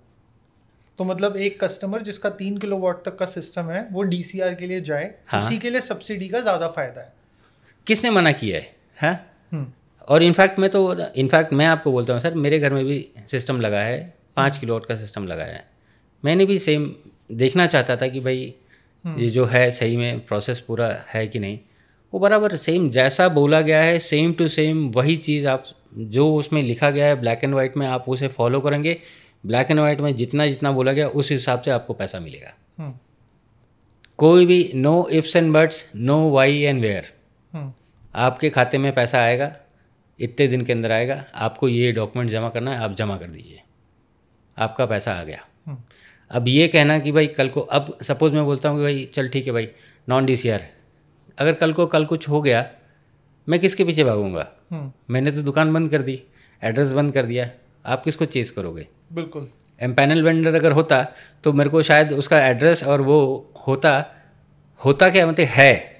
तो मतलब एक कस्टमर जिसका 3 किलोवाट तक का सिस्टम है वो DCR के लिए जाए, हाँ, उसी के लिए सब्सिडी का ज़्यादा फायदा है। किसने मना किया है? हाँ, और इनफैक्ट मैं आपको बोलता हूँ सर, मेरे घर में भी सिस्टम लगा है, 5 किलोवाट का सिस्टम लगा है। मैंने भी सेम देखना चाहता था कि भाई ये जो है सही में प्रोसेस पूरा है कि नहीं। वो बराबर सेम जैसा बोला गया है, सेम टू सेम वही चीज़ आप जो उसमें लिखा गया है ब्लैक एंड वाइट में, आप उसे फॉलो करेंगे, ब्लैक एंड वाइट में जितना जितना बोला गया उस हिसाब से आपको पैसा मिलेगा। कोई भी no ifs and buts, no why and where. आपके खाते में पैसा आएगा, इतने दिन के अंदर आएगा, आपको ये डॉक्यूमेंट जमा करना है, आप जमा कर दीजिए, आपका पैसा आ गया। अब ये कहना कि भाई कल को, अब सपोज मैं बोलता हूँ कि भाई चल ठीक है भाई नॉन DCR, अगर कल कुछ हो गया, मैं किसके पीछे भागूंगा? मैंने तो दुकान बंद कर दी, एड्रेस बंद कर दिया, आप किसको चेस करोगे? बिल्कुल। एम्पैनल वेंडर अगर होता तो मेरे को शायद उसका एड्रेस और वो होता क्या मतलब है,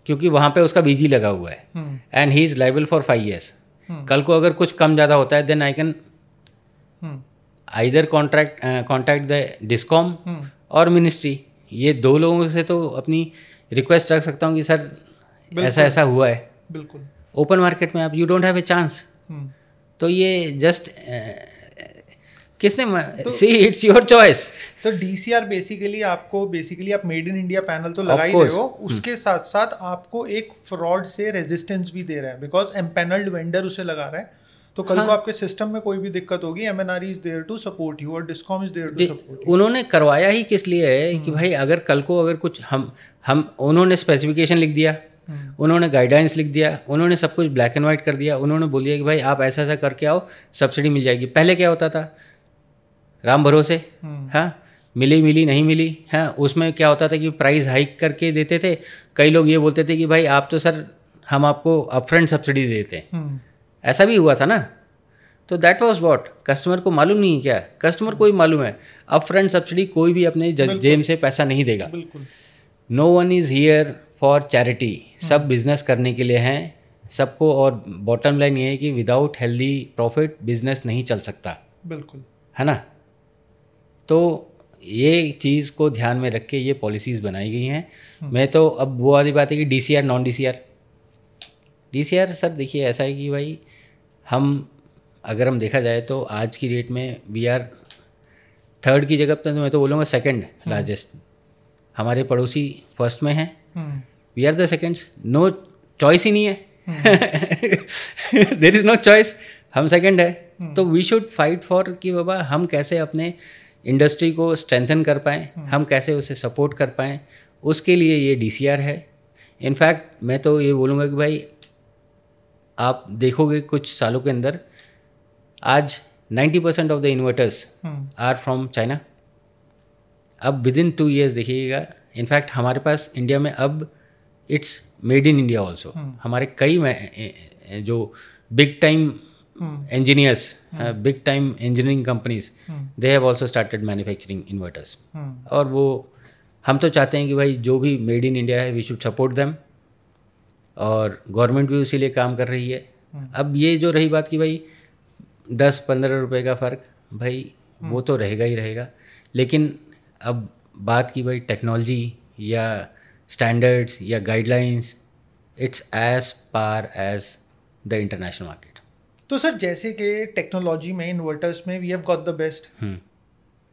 क्योंकि वहाँ पे उसका BG लगा हुआ है and he is liable for 5 years। कल को अगर कुछ कम ज़्यादा होता है then I can either contact the discom और मिनिस्ट्री, ये 2 लोगों से तो अपनी रिक्वेस्ट रख सकता हूँ कि सर ऐसा ऐसा हुआ है। बिल्कुल। ओपन मार्केट में आप you don't have a chance. तो ये जस्ट किसने सी इट्स योर चॉइस। तो DCR बेसिकली आप मेड इन इंडिया पैनल तो लगा ही रहे हो, उसके साथ साथ आपको एक फ्रॉड से रेजिस्टेंस भी दे रहा है, बिकॉज एम्पैनल्ड वेंडर उसे लगा रहा है। तो कल को आपके सिस्टम में कोई भी दिक्कत होगी, MNRE is there to support you और discom is there to support you. उन्होंने करवाया ही किस लिए है कि भाई अगर कल को अगर कुछ हम उन्होंने स्पेसिफिकेशन लिख दिया, उन्होंने गाइडलाइंस लिख दिया, उन्होंने सब कुछ ब्लैक एंड वाइट कर दिया, उन्होंने बोल दिया कि भाई आप ऐसा ऐसा करके आओ, सब्सिडी मिल जाएगी। पहले क्या होता था, राम भरोसे, हाँ मिली नहीं मिली, हाँ उसमें क्या होता था कि प्राइस हाइक करके देते थे। कई लोग ये बोलते थे कि भाई आप तो सर हम आपको अपफ्रंट सब्सिडी देते हैं, ऐसा भी हुआ था ना। तो दैट वाज व्हाट, कस्टमर को मालूम नहीं है क्या? कस्टमर को ही मालूम है अपफ्रंट सब्सिडी कोई भी अपने जेब से पैसा नहीं देगा। No one is here for charity, सब बिजनेस करने के लिए हैं सबको। और बॉटम लाइन ये है कि विदाउट हेल्दी प्रॉफिट बिजनेस नहीं चल सकता। बिल्कुल, है ना। तो ये चीज़ को ध्यान में रख के ये पॉलिसीज़ बनाई गई हैं। मैं तो अब वो वाली बात है कि DCR नॉन DCR सर देखिए ऐसा है कि भाई अगर हम देखा जाए तो आज की डेट में वी आर 3rd की जगह पर, मैं तो बोलूँगा 2nd लार्जेस्ट। हमारे पड़ोसी 1st में हैं, we are the 2nd। No choice ही नहीं है देयर इज़ नो चॉइस, हम 2nd है। तो वी शुड फाइट फॉर कि बाबा हम कैसे अपने इंडस्ट्री को स्ट्रेंथन कर पाएँ, हम कैसे उसे सपोर्ट कर पाएँ, उसके लिए ये DCR है। इनफैक्ट मैं तो ये बोलूँगा कि भाई आप देखोगे कुछ सालों के अंदर आज 90% of the inverters are from China. अब विद इन 2 years देखिएगा, इनफैक्ट हमारे पास इंडिया में अब it's made in India also. हमारे कई जो big time engineers, big time engineering companies, they have also started manufacturing inverters। और वो हम तो चाहते हैं कि भाई जो भी मेड इन इंडिया है वी शुड सपोर्ट देम, और गवर्नमेंट भी उसी लिए काम कर रही है। अब ये जो रही बात कि भाई 10-15 रुपए का फ़र्क, भाई वो तो रहेगा ही रहेगा, लेकिन अब बात की भाई टेक्नोलॉजी या स्टैंडर्ड्स या guidelines, it's as per as the international market. तो सर जैसे कि टेक्नोलॉजी में इन्वर्टर्स में we have got the best,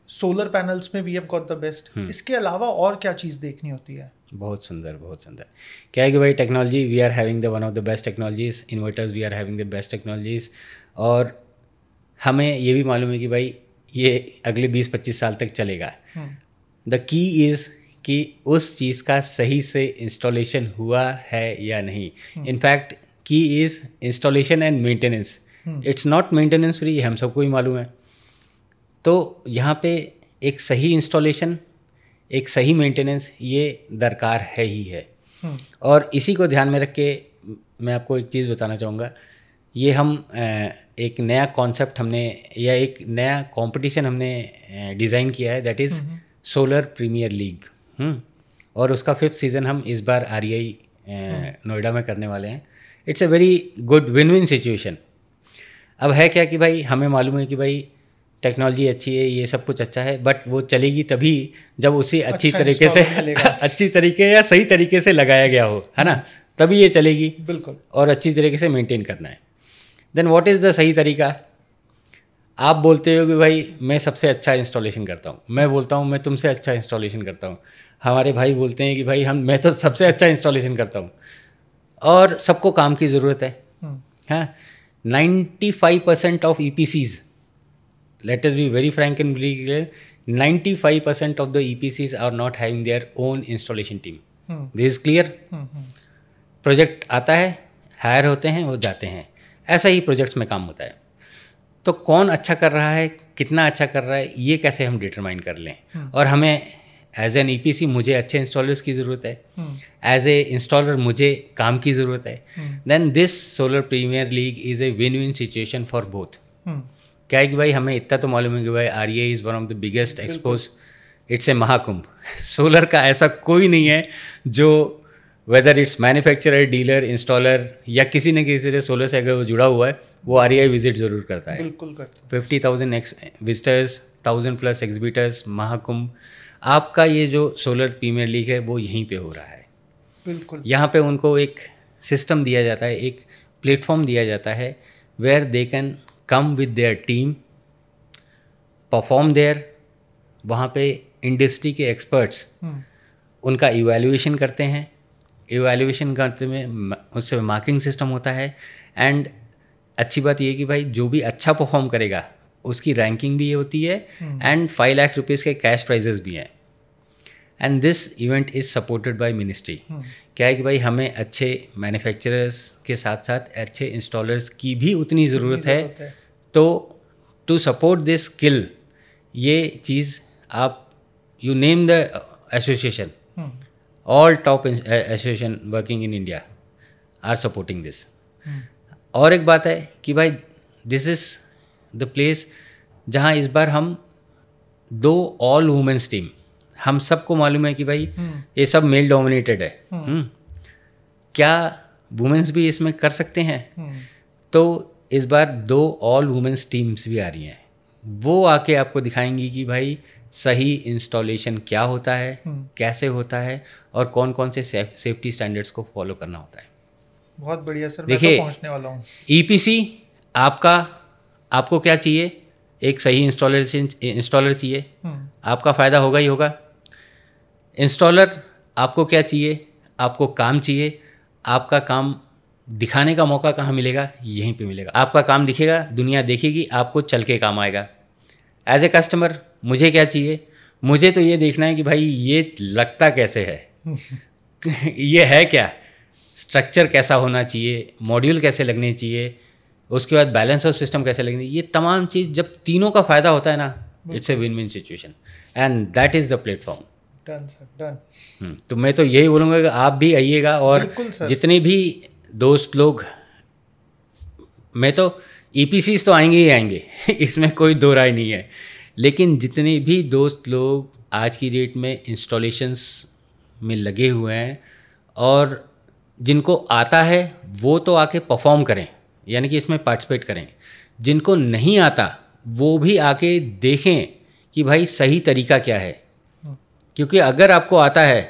solar panels में we have got the best, इसके अलावा और क्या चीज़ देखनी होती है? बहुत सुंदर, बहुत सुंदर। क्या है कि भाई technology we are having the one of the best technologies, inverters we are having the best technologies. और हमें ये भी मालूम है कि भाई ये अगले 20-25 साल तक चलेगा। द की इज़ कि उस चीज़ का सही से इंस्टॉलेशन हुआ है या नहीं। इनफैक्ट की is installation and maintenance, it's not maintenance free, हम सबको ही मालूम है। तो यहाँ पे एक सही इंस्टॉलेशन, एक सही मेंटेनेंस ये दरकार है ही है। और इसी को ध्यान में रख के मैं आपको एक चीज़ बताना चाहूँगा, ये हम एक नया कॉन्सेप्ट हमने या एक नया कंपटीशन हमने डिज़ाइन किया है, that is solar premier league. और उसका 5th सीज़न हम इस बार REI नोएडा में करने वाले हैं। It's a very good win win situation. अब है क्या कि भाई हमें मालूम है कि भाई टेक्नोलॉजी अच्छी है, ये सब कुछ अच्छा है, बट वो चलेगी तभी जब उसे अच्छी तरीके से अच्छी तरीके या सही तरीके से लगाया गया हो, है ना, तभी ये चलेगी। बिल्कुल। और अच्छी तरीके से मेंटेन करना है। देन व्हाट इज़ द सही तरीका? आप बोलते हो कि भाई मैं सबसे अच्छा इंस्टॉलेशन करता हूँ, मैं बोलता हूँ मैं तुमसे अच्छा इंस्टॉलेशन करता हूँ, हमारे भाई बोलते हैं कि भाई मैं तो सबसे अच्छा इंस्टॉलेशन करता हूँ, और सबको काम की ज़रूरत है। हाँ, 95% of EPCs, let us be very frank and very clear, 95% of the EPCs are not having their own installation team. This is clear? Project आता है, हायर होते हैं, वो जाते हैं। ऐसा ही प्रोजेक्ट्स में काम होता है। तो कौन अच्छा कर रहा है, कितना अच्छा कर रहा है, ये कैसे हम डिटरमाइन कर लें? और हमें एज एन EPC मुझे अच्छे इंस्टॉलर्स की ज़रूरत है, एज ए इंस्टॉलर मुझे काम की ज़रूरत है। Then this solar premier league is a win win situation for both. क्या है कि भाई हमें इतना तो मालूम है कि भाई REI is one of the biggest expose, it's a Mahakumbh. Solar का ऐसा कोई नहीं है जो whether it's manufacturer, dealer, installer या किसी न किसी तरह सोलर से अगर वो जुड़ा हुआ है, वो REI विजिट ज़रूर करता है। बिल्कुल करता है। 50,000 विजिटर्स, 1000+ एग्जिबिटर्स, महाकुंभ। आपका ये जो सोलर प्रीमियर लीग है वो यहीं पे हो रहा है। बिल्कुल। यहाँ पे उनको एक सिस्टम दिया जाता है, एक प्लेटफॉर्म दिया जाता है where they can come with their team, perform there. वहाँ पे इंडस्ट्री के एक्सपर्ट्स उनका इवैल्यूएशन करते हैं, इवैल्यूएशन करते में उससे मार्किंग सिस्टम होता है। एंड अच्छी बात ये है कि भाई जो भी अच्छा परफॉर्म करेगा उसकी रैंकिंग भी होती है, एंड 5 लाख रुपीज़ के कैश प्राइजेस भी हैं। And this event is supported by ministry. क्या है कि भाई हमें अच्छे मैन्युफैक्चरर्स के साथ साथ अच्छे इंस्टॉलर्स की भी उतनी ज़रूरत है। तो टू सपोर्ट दिस स्किल, ये चीज़ आप you name the association, all top association working in India are supporting this. और एक बात है कि भाई दिस इज़ द प्लेस जहाँ इस बार हम 2 ऑल वुमेंस टीम, हम सबको मालूम है कि भाई ये सब मेल डोमिनेटेड है। क्या वुमेंस भी इसमें कर सकते हैं? तो इस बार 2 ऑल वुमेंस टीम्स भी आ रही हैं। वो आके आपको दिखाएंगी कि भाई सही इंस्टॉलेशन क्या होता है, कैसे होता है, और कौन कौन से सेफ्टी स्टैंडर्ड्स को फॉलो करना होता है। बहुत बढ़िया सर, मैं तो पहुंचने वाला हूँ। EPC आपको क्या चाहिए? एक सही इंस्टॉलर चाहिए, आपका फ़ायदा होगा ही होगा। इंस्टॉलर आपको क्या चाहिए? आपको काम चाहिए। आपका काम दिखाने का मौका कहाँ मिलेगा? यहीं पे मिलेगा। आपका काम दिखेगा, दुनिया देखेगी, आपको चल के काम आएगा। एज ए कस्टमर मुझे क्या चाहिए? मुझे तो ये देखना है कि भाई ये लगता कैसे है ये है क्या, स्ट्रक्चर कैसा होना चाहिए, मॉड्यूल कैसे लगने चाहिए, उसके बाद बैलेंस ऑफ सिस्टम कैसे लगनी, ये तमाम चीज़ जब तीनों का फ़ायदा होता है ना, it's a win win situation, and that is the platform. Done sir, done. तो मैं तो यही बोलूँगा कि आप भी आइएगा, और जितने भी दोस्त लोग, मैं तो EPCs तो आएंगे ही आएंगे इसमें कोई दो राय नहीं है, लेकिन जितने भी दोस्त लोग आज की डेट में इंस्टॉलेशंस में लगे हुए हैं और जिनको आता है वो तो आके परफॉर्म करें, यानी कि इसमें पार्टिसिपेट करें। जिनको नहीं आता वो भी आके देखें कि भाई सही तरीका क्या है, क्योंकि अगर आपको आता है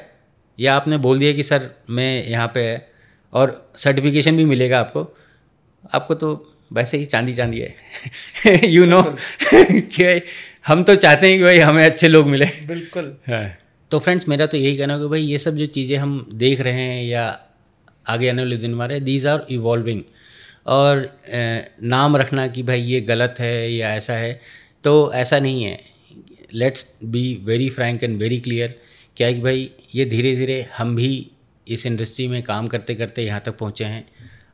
या आपने बोल दिया कि सर मैं यहाँ पे है और सर्टिफिकेशन भी मिलेगा आपको तो वैसे ही चांदी है यू नो कि हम तो चाहते हैं कि भाई हमें अच्छे लोग मिले। बिल्कुल। हाँ, तो फ्रेंड्स मेरा तो यही कहना है कि भाई ये सब जो चीज़ें हम देख रहे हैं या आगे आने वाले दिन हमारे, दीज आर इवॉल्विंग, और नाम रखना कि भाई ये गलत है या ऐसा है, तो ऐसा नहीं है। Let's be very frank and very clear, क्या है कि भाई ये धीरे धीरे हम भी इस इंडस्ट्री में काम करते करते यहाँ तक पहुँचे हैं।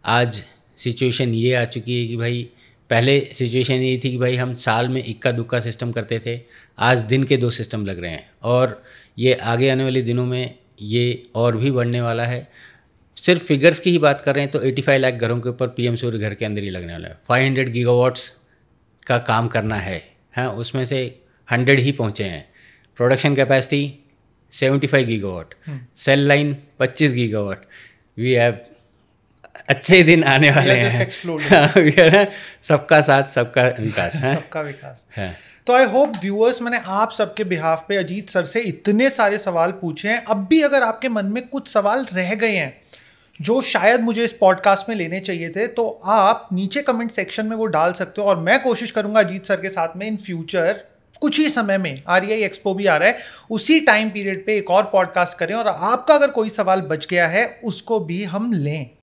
आज सिचुएशन ये आ चुकी है कि भाई पहले सिचुएशन ये थी कि भाई हम साल में इक्का दुक्का सिस्टम करते थे, आज दिन के 2 सिस्टम लग रहे हैं, और ये आगे आने वाले दिनों में ये और भी बढ़ने वाला है। सिर्फ फिगर्स की ही बात कर रहे हैं तो 85 लाख घरों के ऊपर पीएम सूर्य घर के अंदर ही लगने वाला है। 500 गीगावाट्स का काम करना है, हाँ, उसमें से 100 ही पहुँचे हैं। Production capacity 75 gigawatt, cell line 25 gigawatt. We have अच्छे दिन आने वाले हैं। सबका साथ सबका विकास है, सबका विकास है। तो आई होप व्यूअर्स, मैंने आप सबके बिहाफ पे अजीत सर से इतने सारे सवाल पूछे हैं। अब भी अगर आपके मन में कुछ सवाल रह गए हैं जो शायद मुझे इस पॉडकास्ट में लेने चाहिए थे, तो आप नीचे कमेंट सेक्शन में वो डाल सकते हो और मैं कोशिश करूंगा अजीत सर के साथ में इन फ्यूचर कुछ ही समय में, REI एक्सपो भी आ रहा है, उसी टाइम पीरियड पे एक और पॉडकास्ट करें और आपका अगर कोई सवाल बच गया है उसको भी हम लें।